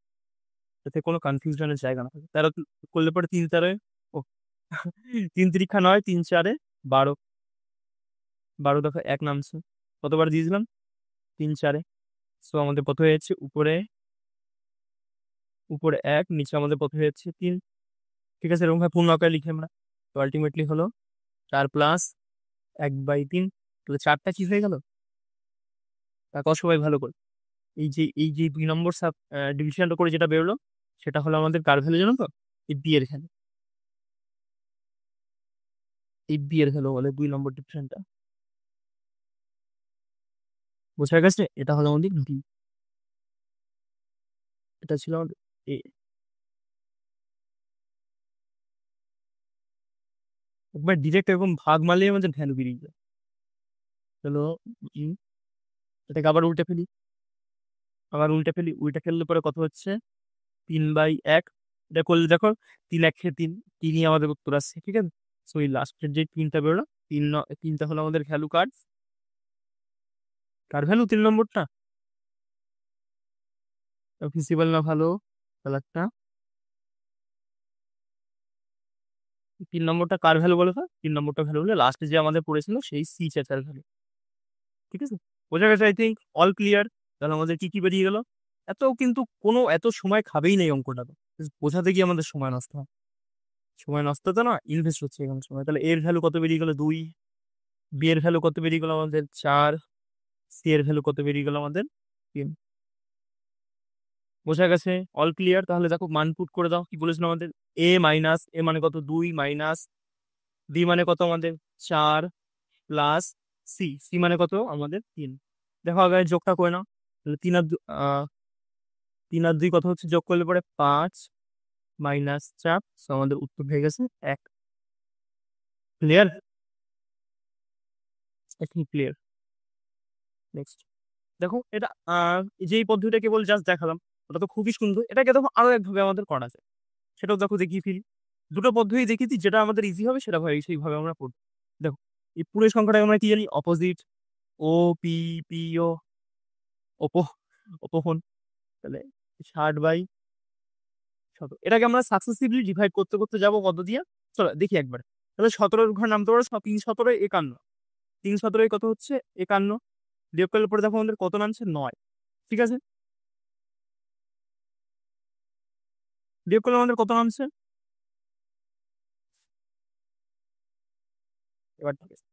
যাতে কোনো কনফিউশনের জায়গা না থাকে। 13 করলে পরে 3 × 13, ও 3 × 3 = 9, 3 × 4 = 12। 12 দেখো 1 নামছে, কতবার দিয়েছিলাম? 3 × 4। সো আমাদের কত হয়ে যাচ্ছে? উপরে উপরে 1, নিচে আমাদের কত হয়ে যাচ্ছে? 3। ঠিক আছে, এরকম ভাবে পূর্ণ আকারে লিখি আমরা। তো আলটিমেটলি হলো 4 + 1/3। তাহলে 4টা কি হয়ে গেল? তাকে সবাই ভালো করে, এই যে 2 নম্বর সাব ডিভিশনটা করে যেটা বেরোলো, সেটা হলো আমাদের কার ভ্যালু জানো তো? এই বি এর ভ্যালু। এই বি এর ভ্যালু বলে 2 নম্বর ডিভিশনটা। বোঝা গেছে? এটা হলো আমাদের বি, এটা ছিল আমাদের এ। একবার ডিরেক্ট এরকম ভাগ মারলেই আমাদের ভ্যালু বেরিয়ে যায়। চলো, উম, এটাকে আবার উল্টে ফেলি, উল্টে ফেললে পরে কত হচ্ছে? 3/1। এটা করলে দেখো, 3 × 1 = 3, 3ই আমাদের উত্তর আসছে, ঠিক আছে। সো এই লাস্টের যে 3টা বেরোলো, 3টা হলো আমাদের ভ্যালু। কার কার ভ্যালু? 3 নম্বরটা ফিজিবল না ভালো কালারটা। 3 নম্বরটা কার ভ্যালু বলো তো? 3 নম্বরটা ভ্যালু হলো লাস্টে যে আমাদের পড়েছিল সেই সি চাচার ভ্যালু, ঠিক আছে। বোঝা গেছে? I think all clear. তাহলে আমাদের কি কি বেরিয়ে গেল? কিন্তু কোনো এত সময় খাবেই না এই অঙ্কটা তো, বোঝাতে গিয়ে আমাদের সময় নষ্ট হয়। সময় নষ্ট তো না, ইনভেস্ট হচ্ছে এখানে সময়। তাহলে এর ভ্যালু কত বেরিয়ে গেল? 2। বি এর ভ্যালু কত বেরিয়ে গেল আমাদের? 4। সি এর ভ্যালু কত বেরিয়ে গেল আমাদের? 3। বোঝা গেছে? All clear. তাহলে দেখো মান পুট করে দাও, কি বলেছিল আমাদের? এ মানে কত? 2 মাইনাস বি মানে কত আমাদের? 4 প্লাস সি, সি মানে কত আমাদের? 3। দেখো আগে যোগটা করে নাও। তাহলে 3 আর 2 কত হচ্ছে? যোগ করলে পরে 5 মাইনাস 4। আমাদের উত্তর হয়ে গেছে 1। ক্লিয়ার? এখন ক্লিয়ার। নেক্সট দেখো, এটা যেই পদ্ধতিটা কেবল জাস্ট দেখালাম, ওটা তো খুবই সুন্দর। এটাকে দেখো আরো একভাবে আমাদের করা যায়, সেটাও দেখো দেখিয়ে ফেলি। দুটো পদ্ধতি দেখিয়েছি, যেটা আমাদের ইজি হবে সেটা সেইভাবে আমরা করবো। দেখো, এই পুরো সংখ্যাটা আমরা কি জানি? অপোজিট, ও পি পি ও, অপো, অপোফোন। তাহলে 60/17, এটাকে আমরা সাকসেসিভলি ডিভাইড করতে করতে যাবো কত দিয়ে? চলো দেখি একবার। তাহলে 17-এর ঘর নামতে পারো 3 × 17 = 51। 3 × 17 কত হচ্ছে? 51। বিয়োগ করলে পরে দেখো আমাদের কত নামছে? 9। ঠিক আছে, বিয়োগ করলে আমাদের কত নামছে? এবার ঠিক আছে,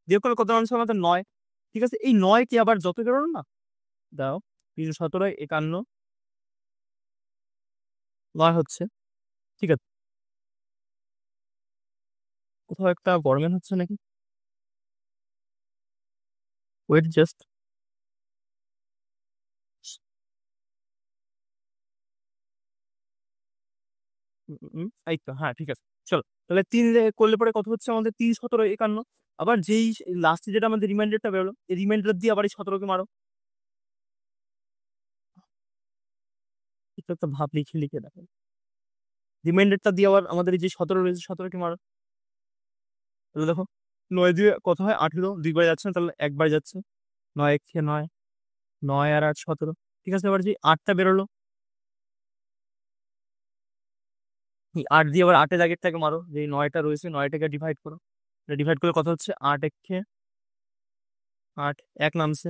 বিয়োগ করলে কত নামছে আমাদের? 9। ঠিক আছে, এই 9 কে আবার যত বেরোনো না, দাও, 3 × 17 = 51, 9 হচ্ছে। ঠিক আছে, কোথাও একটা গরমেল হচ্ছে নাকি? ওয়েট জাস্ট, এই তো, হ্যাঁ ঠিক আছে। চলো তাহলে 3 করলে পরে কত হচ্ছে আমাদের? 3 × 17 = 51। আবার যেই লাস্টে যেটা আমাদের রিমাইন্ডারটা বেরোলো, এই রিমাইন্ডার দিয়ে আবার এই 17কে মারো। এটা একটা ভাব লিখে লিখে দেখো, রিমাইন্ডারটা দিয়ে আবার আমাদের এই যে 17 রয়েছে 17কে মারো। তাহলে দেখো, 9 দিয়ে কত হয়? 18, 2বার যাচ্ছে না, তাহলে একবার যাচ্ছে। 9 × 1 = 9, 9 আর 8 = 17। ঠিক আছে, এবার যে 8টা বেরোলো, এই 8 দিয়ে আবার 8-এর আগেরটাকে মারো, যে 9টা রয়েছে 9টাকে ডিভাইড করো, ডিভাইড করলে কত হচ্ছে 8 একে 8, 1 নামছে।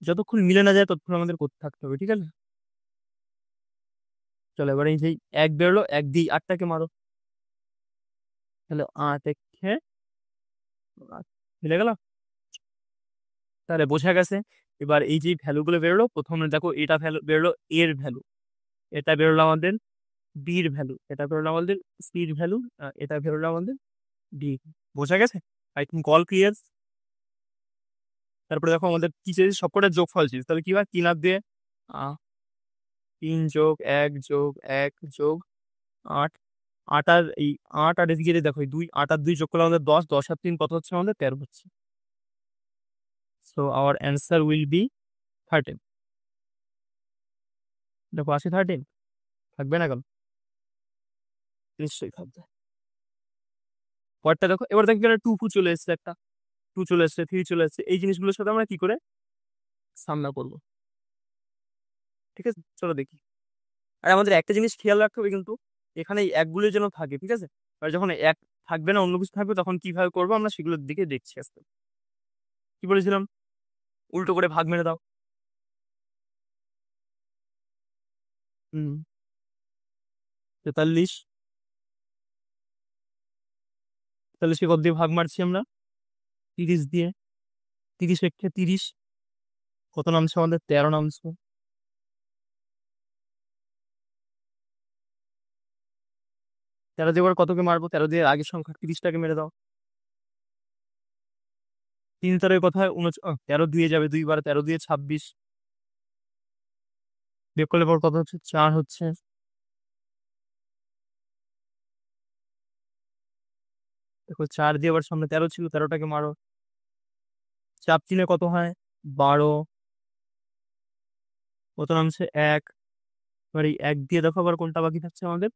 যতক্ষণ মিলে না যায় ততক্ষণ আমাদের করতে থাকতে হবে, ঠিক আছে? চলো এবার এই যে 1 বেরোলো, 1 দিয়ে 8টাকে মারো, তাহলে 8 একে 8 মিলে গেল। তাহলে বোঝা গেছে। এবার এই যে ভ্যালুগুলো বেরোলো, প্রথমে দেখো এটা ভ্যালু বেরোলো এর ভ্যালু, এটা বেরোলো আমাদের বির ভ্যালু, এটা বেরোলো আমাদের সির ভ্যালু, এটা বেরোলো আমাদের ডি। বোঝা গেছে? I think all clear. তারপরে দেখো আমাদের কি চেয়েছি, সবকটা যোগফল চেয়েছি, তাহলে কি হয় 3 আর দিয়ে 3 যোগ 1 যোগ 1 যোগ 8, 8 আর এই 8 আর এদিকে দেখো 2, 8 আর 2 যোগ করলে আমাদের 10, 10 আর 3 কত হচ্ছে আমাদের 13 হচ্ছে। So our answer will be 13। দেখো আসে 13, থাকবে না কেন? নিশ্চয়ই থাকবে। পরেরটা দেখো, এবার দেখো এখানে 2 চলে এসছে, একটা 2 চলে এসছে, 3 চলে এসছে, এই জিনিসগুলোর সাথে আমরা কি করে সামনা করবো, ঠিক আছে? চলো দেখি। আর আমাদের একটা জিনিস খেয়াল রাখতে হবে কিন্তু, এখানে এই একগুলো যেন থাকে, ঠিক আছে? আর যখন এক থাকবে না, অন্য কিছু থাকবে, তখন কিভাবে করবো আমরা সেগুলোর দিকে দেখছি আজকে। কি বলেছিলাম? উল্টো করে ভাগ মেরে দাও। হুম, 43, 43কে কত দিয়ে ভাগ মারছি আমরা? 30 দিয়ে। 30 একে 30, কত নামছে আমাদের 13 নামছে। 13 দিয়ে এবার কতকে মারবো? 13 দিয়ে আগের সংখ্যা 30টাকে মেরে দাও। 3 কোথায় 13 দুয়ে যাবে, 2 বার 13 দিয়ে 26, বিয়োগ করলে পর কত হচ্ছে 4 হচ্ছে। দেখো 4 দিয়ে আবার সামনে 13 ছিল, 13টাকে মারো, চাপ চিহ্নে কত হয় 12, কত নামছে 1। এবার এই 1 দিয়ে দেখো আবার কোনটা বাকি থাকছে আমাদের,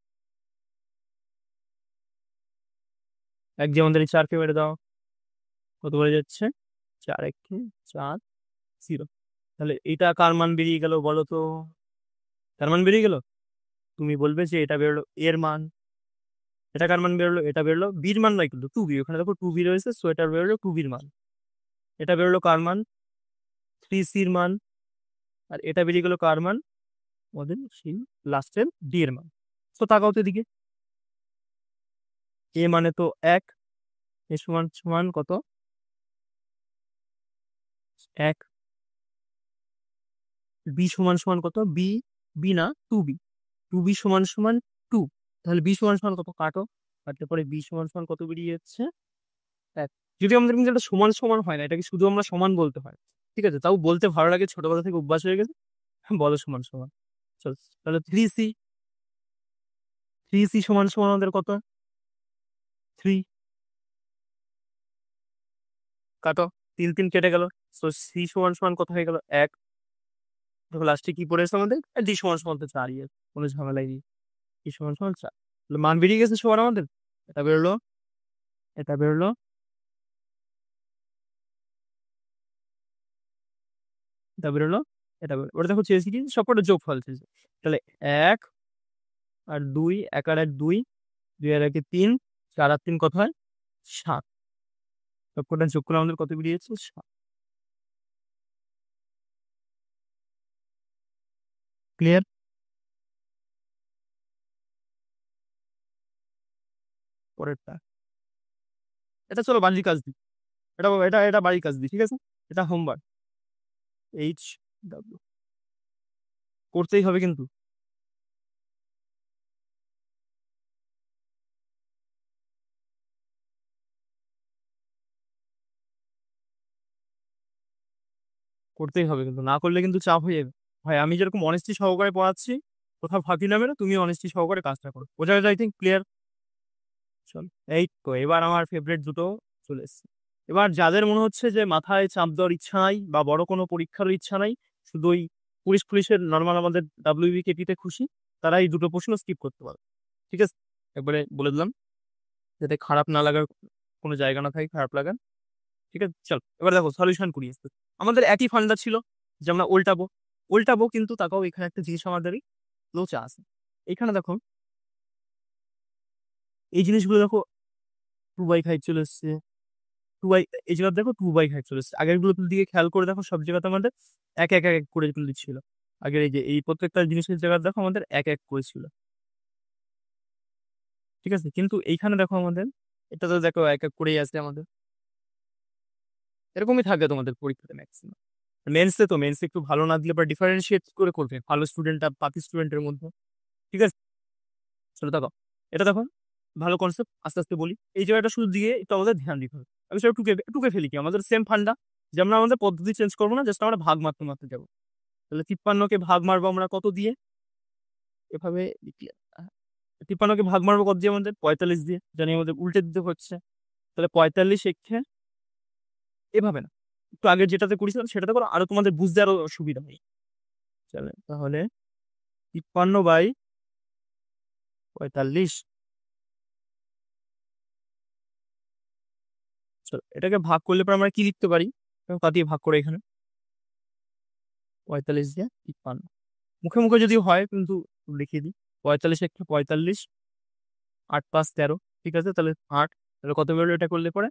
1 দিয়ে আমাদের এই 4কে মেরে দাও, কত বলে যাচ্ছে 4 একে 4, 0। তাহলে এটা কার মান বেরিয়ে গেল বলো তো? কার মান বেরিয়ে গেল? তুমি বলবে যে এটা বেরোলো এর মান। এটা কার মান বেরোলো? এটা বেরোলো বির মান নয় কিন্তু 2b, ওখানে দেখো 2b রয়েছে, সো এটা বেরোলো 2bর মান। এটা বেরোলো কার মান? 3cর মান। আর এটা বেরিয়ে গেল কার মান? আমাদের সেই লাস্টের ডি এর মান। তো তাকাও তো এদিকে, এ মানে তো 1, এ সমান সমান কত 1, বি সমান সমান কত বি, বি না 2b, 2b সমান সমান 2। তাহলে বি সমান সমান কত, কাটো, কাটলে পরে বি সমান সমান কত বেরিয়ে যাচ্ছে 1। যদি আমাদের কিন্তু এটা সমান সমান হয় না, এটাকে শুধু আমরা সমান বলতে হয়, ঠিক আছে? তাও বলতে ভালো লাগে, ছোটবেলা থেকে অভ্যাস হয়ে গেছে, বলো সমান সমান। চল, তাহলে 3c, 3c সমান সমান আমাদের কত 3, কাটো, 3 3 কেটে গেল, তো সি সমান সমান কত হয়ে গেল 1। দেখো লাস্টে কি পড়েছে আমাদের, ডি সমান সমান তো 4, কোনো ঝামেলাই নেই, ডি সমান সমান 4। তাহলে মান বেরিয়ে গেছে সমান আমাদের, এটা বেরোলো, এটা বেরোলো, এটা বেরোলো, এটা বেরোলো। ওটা দেখো চেয়েছি কি সবকটা যোগফল চেয়েছে, তাহলে 1 আর 2, 1 আর 1 2, 2 আর 1 3, 4 আর 3 কত হয় 7। সবকটা যোগ করলে আমাদের কত বেরিয়েছে 7। ক্লিয়ার? পরেরটা, এটা চলো বাড়ির কাজ দিই, এটা এটা এটা বাড়ির কাজ দিই, ঠিক আছে? এটা হোমওয়ার্ক, HW করতেই হবে কিন্তু। করতেই হবে কিন্তু, না করলে কিন্তু চাপ হয়ে যাবে। ভাই আমি যেরকম অনেস্টি সহকারে পড়াচ্ছি, কোথাও ফাঁকি না মেরে তুমি অনেস্টি সহকারে কাজটা করো। বোঝা গেছে আই থিঙ্ক ক্লিয়ার। চল, এই তো এবার আমার ফেভারিট দুটো চলে এসছে। এবার যাদের মনে হচ্ছে যে মাথায় চাপ দেওয়ার ইচ্ছা নাই বা বড় কোনো পরীক্ষার ইচ্ছা নাই, শুধু ওই পুলিশ পুলিশের নর্মাল আমাদের WBKP তে খুশি, তারা এই দুটো প্রশ্ন স্কিপ করতে পারে, ঠিক আছে? একবারে বলে দিলাম, যাতে খারাপ না লাগার কোনো জায়গা না থাকে খারাপ লাগার, ঠিক আছে? চল এবার দেখো সলিউশন করি আজকে। আমাদের একই ফান্ডা ছিল যে আমরা উল্টাবো, উল্টাবো কিন্তু তাকাও এখানে একটা জিনিস আমাদেরই লোচা আছে। এখানে দেখো এই জিনিসগুলো দেখো 2/5 চলে এসছে, এই জায়গায় দেখো 2/5 চলে এসছে। আগের গুলোর দিকে খেয়াল করে দেখো, সব জায়গাতে আমাদের এক এক এক এক করে কিন্তু ছিল। আগের এই যে এই প্রত্যেকটা জিনিসের জায়গায় দেখো আমাদের এক এক করে ছিল, ঠিক আছে। কিন্তু এইখানে দেখো আমাদের এটা তো দেখো এক এক করেই আছে আমাদের। এরকমই থাকে তোমাদের পরীক্ষাতে ম্যাক্সিমাম। মেন্সে একটু ভালো না দিলে বা ডিফারেন্সিয়েট করে করবে ভালো স্টুডেন্ট আর বাকি স্টুডেন্টের মধ্যে, ঠিক আছে। চলো দেখো, এটা দেখো ভালো কনসেপ্ট, আস্তে আস্তে বলি। এই জায়গাটা শুধু দিয়ে একটু আমাদের ধ্যান দিতে হবে। আমি সেটা টুকে টুকে ফেলি কি, আমাদের সেম ফান্ডা, যে আমরা আমাদের পদ্ধতি চেঞ্জ করবো না, জাস্ট আমরা ভাগ মারতে মারতে যাবো। তাহলে 53কে ভাগ মারবো আমরা কত দিয়ে, এভাবে লিখি। 53কে ভাগ মারবো কত দিয়ে, আমাদের 45 দিয়ে, জানি আমাদের উল্টে দিতে হচ্ছে। তাহলে 45 এক্ষে এভাবে না, একটু আগে যেটাতে করেছিলাম সেটাতে করো, আরো তোমাদের বুঝতে আরো সুবিধা হয়। চলে তাহলে 53/45। চলো এটাকে ভাগ করলে পর আমরা কি লিখতে পারি, তা দিয়ে ভাগ করে এখানে 45 দিয়ে 53, মুখে মুখে যদি হয় কিন্তু লিখিয়ে দিই। 45 একটা 45, 8 5 13, ঠিক আছে। তাহলে 8, তাহলে কত বেরোলো এটা করলে পরে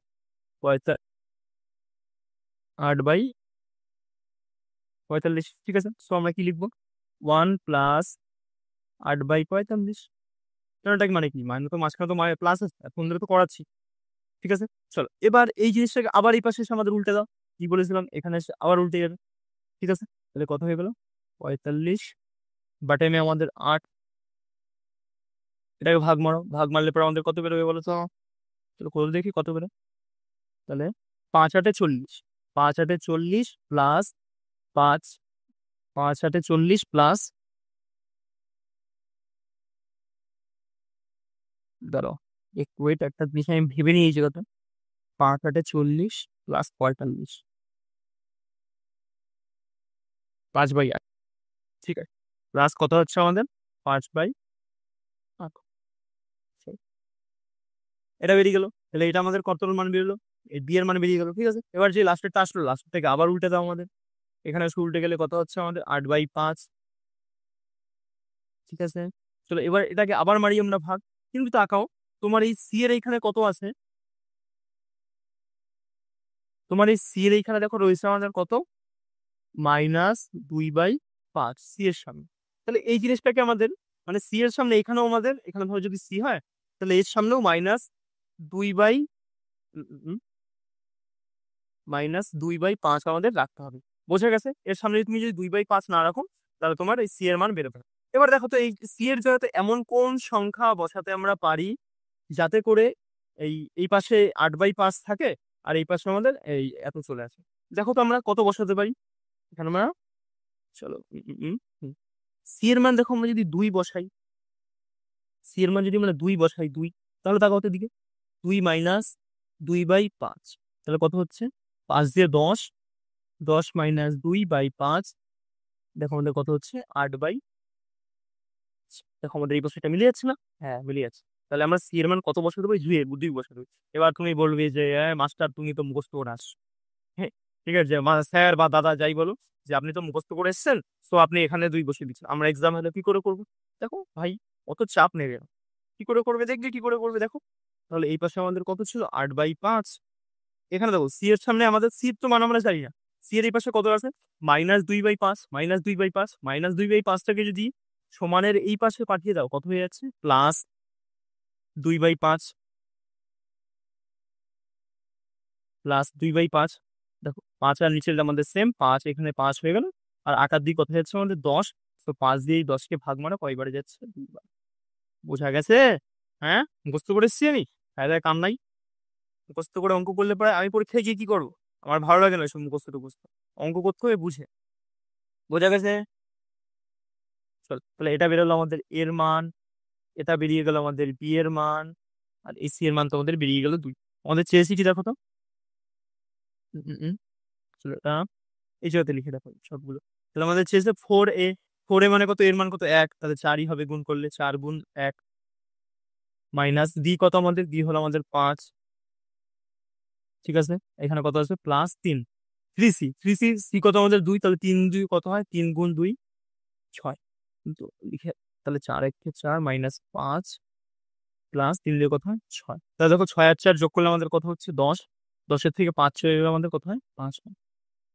8/45, ঠিক আছে। সো আমরা কি লিখবো, 1 + 8/45। এটাকে মানে কি, মানে তো মাঝখানে তো প্লাস আছে, এখন ধরে তো করাচ্ছি, ঠিক আছে। চলো এবার এই জিনিসটাকে আবার এই পাশে এসে আমাদের উল্টে দাও, কি বলেছিলাম এখানে এসে আবার উল্টে যাবে, ঠিক আছে। তাহলে কত হয়ে গেল 45, বাটেমে আমাদের 8, এটাকে ভাগ মারো, ভাগ মারলে পরে আমাদের কত বেরোবে বলো তো। চলো করে দেখি কত বেরো। তাহলে 5 8 40, 5 8 40 প্লাস 5, 5 8 40 প্লাস, দাঁড়াও একটু ওয়েট, একটা জিনিস আমি ভেবে নিই এই জায়গাটা। 5 8 40 প্লাস 45, 5/8, ঠিক আছে। প্লাস কত হচ্ছে আমাদের 5/8, এটা বেরিয়ে গেল। তাহলে এটা আমাদের কত মান বেরোলো, এই বি এর মান বেরিয়ে গেল, ঠিক আছে। এবার যে লাস্টেরটা আসলো, লাস্ট থেকে আবার উল্টে দাও আমাদের, এখানে এসে উল্টে গেলে কত হচ্ছে আমাদের 8/5, ঠিক আছে। চলো এবার এটাকে আবার মারি আমরা ভাগ, কিন্তু তাকাও তোমার এই সি এর এইখানে কত আছে, তোমার এই সি এর এইখানে দেখো রয়েছে আমাদের কত, -2/5 সি এর সামনে। তাহলে এই জিনিসটাকে আমাদের, মানে সি এর সামনে এখানেও আমাদের, এখানে ধরো যদি সি হয় তাহলে এর সামনেও -2/5 আমাদের রাখতে হবে। বোঝা গেছে? এর সামনে তুমি যদি 2/5 না রাখো তাহলে তোমার এই সি এর মান বেরোবে না। এবার দেখো তো এই সি এর জায়গাতে এমন কোন সংখ্যা বসাতে আমরা পারি যাতে করে এই এই পাশে 8/5 থাকে আর এই পাশে আমাদের এই এত চলে আসে। দেখো তো আমরা কত বসাতে পারি এখানে আমরা। চলো সি এর মান দেখো আমরা যদি 2 বসাই, সি এর মান যদি আমরা 2 বসাই, 2, তাহলে তাকাও তো দিকে, 2 - 2/5, তাহলে কত হচ্ছে 5 দিয়ে 10, 10 - 2/5, দেখো আমাদের কত হচ্ছে 8/, দেখো আমাদের এই বছরটা মিলে যাচ্ছে না, হ্যাঁ মিলে যাচ্ছে। তাহলে আমরা সি এর মান কত বসাতে পারি, 2 বসাতে পারি। এবার তুমি বলবে যে মাস্টার তুমি তো মুখস্থ করে আসছো, হ্যাঁ ঠিক আছে, স্যার বা দাদা যাই বলো, যে আপনি তো মুখস্থ করে এসেছেন, তো আপনি এখানে 2 বসিয়ে দিচ্ছেন, আমরা এক্সাম হলে কি করে করবো। দেখো ভাই অত চাপ নেবে না, কি করে করবে দেখবে কি করে করবে দেখো। তাহলে এই পাশে আমাদের কত ছিল 8/5, এখানে দেখো সি এর সামনে আমাদের সি তো মান আমরা জানি না, সি এর এই পাশে কত আছে -2/5, -2/5, -2/5টাকে যদি সমানের এই পাশে পাঠিয়ে দাও কত হয়ে যাচ্ছে +2/5, +2/5, দেখো 5 আর নিচের আমাদের সেম 5, এখানে 5 হয়ে গেল, আর 8 দিয়ে কত যাচ্ছে আমাদের 10, তো 5 দিয়ে এই 10কে ভাগ মারা কয়বারে যাচ্ছে 2 বার। বোঝা গেছে? হ্যাঁ মুখস্থ করে এসছি আমি, ফায়দায় কাম নাই। মুখস্থ করে অঙ্ক করলে পরে আমি পরীক্ষায় গিয়ে কি করবো, আমার ভালো লাগে না সব মুখস্থ টুখস্থ, অঙ্ক করতে হবে বুঝে। বোঝা গেছে? চল তাহলে এটা বেরোলো আমাদের এর মান, এটা বেরিয়ে গেল আমাদের বি এর মান, আর এই সি এর মান তো আমাদের বেরিয়ে গেল 2। আমাদের চেয়েছি কি দেখো তো, উম, উম, উম, চলো এটা এই জায়গাতে লিখে দেখো সবগুলো। তাহলে আমাদের চেয়েছে 4a, 4a মানে কত, এর মান কত 1, তাহলে 4ই হবে গুণ করলে, 4 × 1, মাইনাস ডি কত আমাদের, ডি হলো আমাদের 5, ঠিক আছে। এখানে কত আছে +3, 3c, 3c, সি কত আমাদের 2, তাহলে 3 2 কত হয়, 3 × 2 6, কিন্তু লিখে, তাহলে 4 1 4 -5, প্লাস 3 দিয়ে কত হয় 6। তাহলে দেখো 6 আর 4 যোগ করলে আমাদের কত হচ্ছে 10। 10-এর থেকে 5 চলে গেলে আমাদের কত হয় 5 হয়।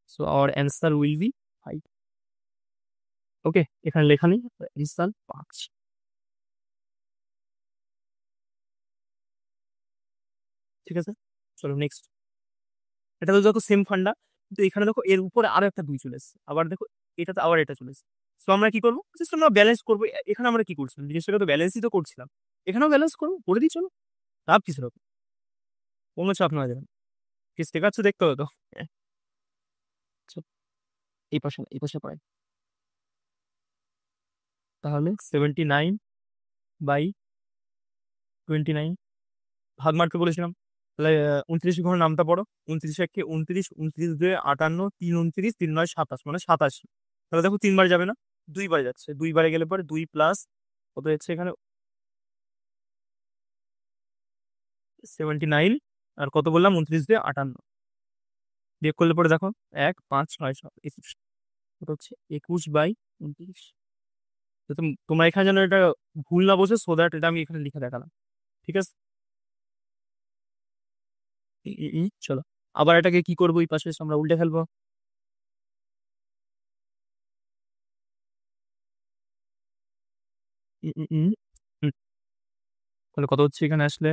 So our answer will be 5। ওকে, এখানে লেখা নেই, অ্যান্সার 5। ঠিক আছে, চলো নেক্সট। এটা তো দেখো সেম ফান্ডা, কিন্তু এখানে দেখো এর উপরে আরো একটা 2 চলে এসেছে, আবার দেখো এটাতে আবার এটা চলে এসেছে। তো আমরা কি করবো, জাস্ট আমরা ব্যালেন্স করবো। এখানে আমরা কি করছিলাম, জিনিসটাকে তো ব্যালেন্সই তো করছিলাম, এখানেও ব্যালেন্স করবো, করে দিই চলো। লাভ কিসের হবে, কোনো চাপ না যাবে, কি শেখাচ্ছে দেখতে হবে তো। চলো, এই পাশে এই পাশে পাই। তাহলে 79/29 ভাগ মারতে বলেছিলাম। তাহলে 29 ঘর নামটা পড়ো। 29 29, 29 58, 3 29, 3 9 27, মানে 87। তাহলে দেখো 3 বার যাবে না, 2 বার যাচ্ছে। 2 বারে গেলে পরে 2 প্লাস কত হচ্ছে এখানে 79, আর কত বললাম 29/58 বিয়োগ করলে পরে দেখো 1 5 6 7 21, কত হচ্ছে 21/29। তো তোমরা এখানে যেন এটা ভুল না বোঝো, সো দ্যাট এটা আমি এখানে লিখে দেখালাম। ঠিক আছে, চলো আবার এটাকে কি করবো, এই পাশে এসে আমরা উল্টে ফেলবো। ই- ই- ই। হুম, তাহলে কত হচ্ছে এখানে আসলে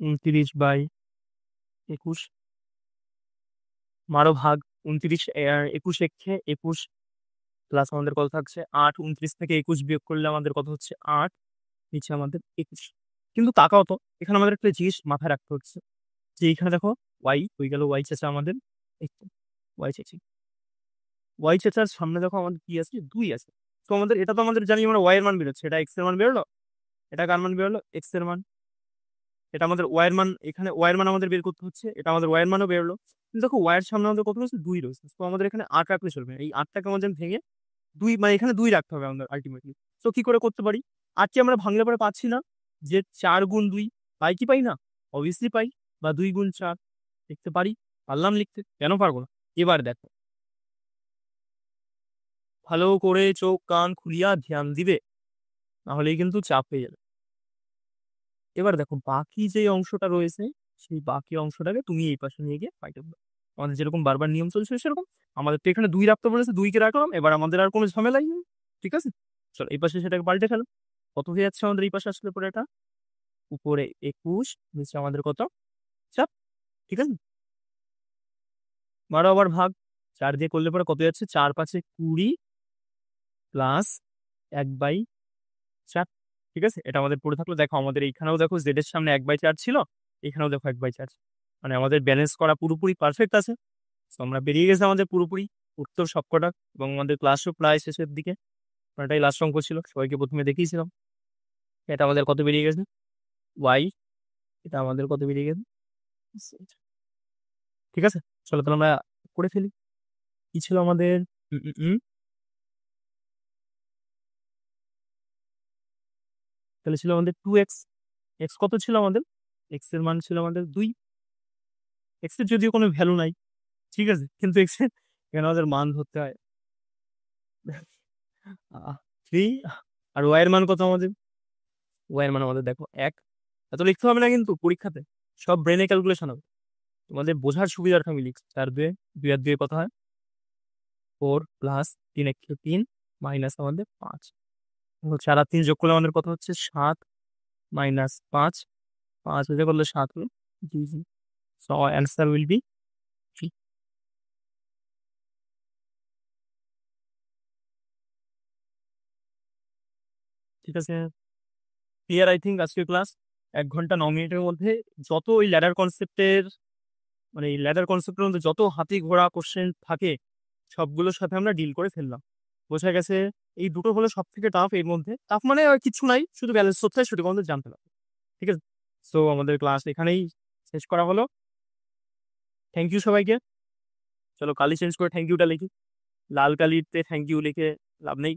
29/21, মারো ভাগ। 29 21 একে 21, প্লাস আমাদের কত থাকছে 8। 29 থেকে 21 বিয়োগ করলে আমাদের কত হচ্ছে 8, নিচে আমাদের 21। কিন্তু তাকাও তো, এখানে আমাদের একটা জিনিস মাথায় রাখতে হচ্ছে, যে এখানে দেখো ওয়াই হয়ে গেল, ওয়াই চেঁচা আমাদের ওয়াই চেঁচি, ওয়াই চেঁচার সামনে দেখো আমাদের কি আছে 2 আছে। তো আমাদের এটা তো আমাদের জানি আমরা ওয়াই এর মান বেরোচ্ছে, এটা এক্স এর মান বেরোলো, এটা কার মান বেরোলো এক্স এর মান, এটা আমাদের ওয়াই এর মান, এখানে ওয়াই এর মান আমাদের বের করতে হচ্ছে, এটা আমাদের ওয়াই এর মানও বেরোলো। কিন্তু দেখো ওয়াই এর সামনে আমাদের কত রয়েছে 2 রয়েছে, তো আমাদের এখানে 8 রাখলে চলবে না। এই 8টাকে আমাদের ভেঙে 2, মানে এখানে 2 রাখতে হবে আমাদের আলটিমেটলি। তো কি করে করতে পারি, 8কে আমরা ভাঙলে পরে পাচ্ছি না যে 4 গুণ 2 পাই, কি পাই না, অবভিয়াসলি পাই। বা 2 গুণ 4 লিখতে পারি, পারলাম লিখতে, কেন পারবো না। এবার দেখো, ভালো করে চোখ কান খুলিয়া ধ্যান দিবে, নাহলেই কিন্তু চাপ হয়ে যাবে। এবার দেখো বাকি যে অংশটা রয়েছে, সেই বাকি অংশটাকে তুমি এই পাশে নিয়ে গিয়ে পাইতে পারো। আমাদের যেরকম বারবার নিয়ম চলছে সেরকম, আমাদের তো এখানে 2 রাখতে বলেছে, 2কে রাখলাম, এবার আমাদের আর কোনো ঝামেলাই নেই। ঠিক আছে, চলো এই পাশে সেটাকে পাল্টে ফেলো। কত হয়ে যাচ্ছে আমাদের এই পাশে আসলে পরে, এটা উপরে 21, নিচে আমাদের কত চাপ। ঠিক আছে, বারো আবার ভাগ। 4 দিয়ে করলে পরে কত যাচ্ছে 4 5 20, প্লাস 1/4। ঠিক আছে, এটা আমাদের পড়ে থাকলো। দেখো আমাদের এইখানেও দেখো জেড এর সামনে 1/4 ছিল, এখানেও দেখো 1/4, মানে আমাদের ব্যালেন্স করা পুরোপুরি পারফেক্ট আছে। তো আমরা বেরিয়ে গেছে আমাদের পুরোপুরি উত্তর সবকটা, এবং আমাদের ক্লাসও প্রায় শেষের দিকে, কারণ এটাই লাস্ট অঙ্ক ছিল, সবাইকে প্রথমে দেখিয়েছিলাম। এটা আমাদের কত বেরিয়ে গেছে ওয়াই, এটা আমাদের কত বেরিয়ে গেছে। ঠিক আছে, চলো তাহলে আমরা করে ফেলি। কি ছিল আমাদের, উম, উম, উম, তাহলে ছিল আমাদের 2x। এক্স কত ছিল আমাদের, এক্স এর মান ছিল আমাদের 2। এক্স এর যদিও কোনো ভ্যালু নাই, ঠিক আছে, কিন্তু এক্স এর এখানে আমাদের মান ধরতে হয় 3। আর ওয়াই এর মান কত আমাদের, ওয়াই এর মান আমাদের দেখো 1। এত লিখতে হবে না কিন্তু পরীক্ষাতে, সব ব্রেনে ক্যালকুলেশন হবে, তোমাদের বোঝার সুবিধার্থে আমি লিখছি। 4 2, 2 আর 2 কত হয় 4, প্লাস 3 1 3, মাইনাস আমাদের 5। 4 আর 3 যোগ করলে আমাদের কত হচ্ছে 7, মাইনাস 5, 5 হয়ে করলে 7 হলো। জি জি, সো অ্যান্সার উইল বি 3। ঠিক আছে, ক্লিয়ার আই থিঙ্ক আজকের ক্লাস। 1 ঘন্টা 9 মিনিটের মধ্যে যত ওই ল্যাডার কনসেপ্টের, মানে এই ল্যাডার কনসেপ্টের মধ্যে যত হাতি ঘোড়া কোশ্চেন থাকে, সবগুলোর সাথে আমরা ডিল করে ফেললাম। বোঝা গেছে এই দুটো হলো সব থেকে টাফ, এর মধ্যে টাফ মানে আর কিছু নাই, শুধু ব্যালেন্স করতে হয়, সেটুকু আমাদের জানতে হবে। ঠিক আছে, সো আমাদের ক্লাস এখানেই শেষ করা হলো। থ্যাংক ইউ সবাইকে। চলো কালি চেঞ্জ করে থ্যাংক ইউটা লিখি, লাল কালিতে থ্যাংক ইউ লিখে লাভ নেই।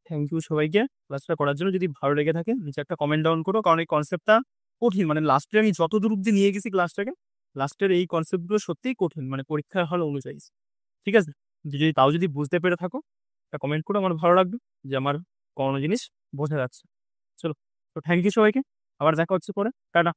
থ্যাংক ইউ সবাইকে ক্লাসটা করার জন্য। যদি ভালো লেগে থাকে নিচে একটা কমেন্ট ডাউন করো, কারণ এই কনসেপ্টটা কঠিন, মানে লাস্টে আমি যত দূর অব্দি নিয়ে গেছি ক্লাসটাকে, লাস্টের এই কনসেপ্টগুলো সত্যিই কঠিন, মানে পরীক্ষার হল অনুযায়ী। ঠিক আছে, যদি তাও যদি বুঝতে পেরে থাকো একটা কমেন্ট করো, আমার ভালো লাগবে যে আমার কোনো জিনিস বোঝা যাচ্ছে। চলো, তো থ্যাংক ইউ সবাইকে, আবার দেখা হচ্ছে পরে, টাটা।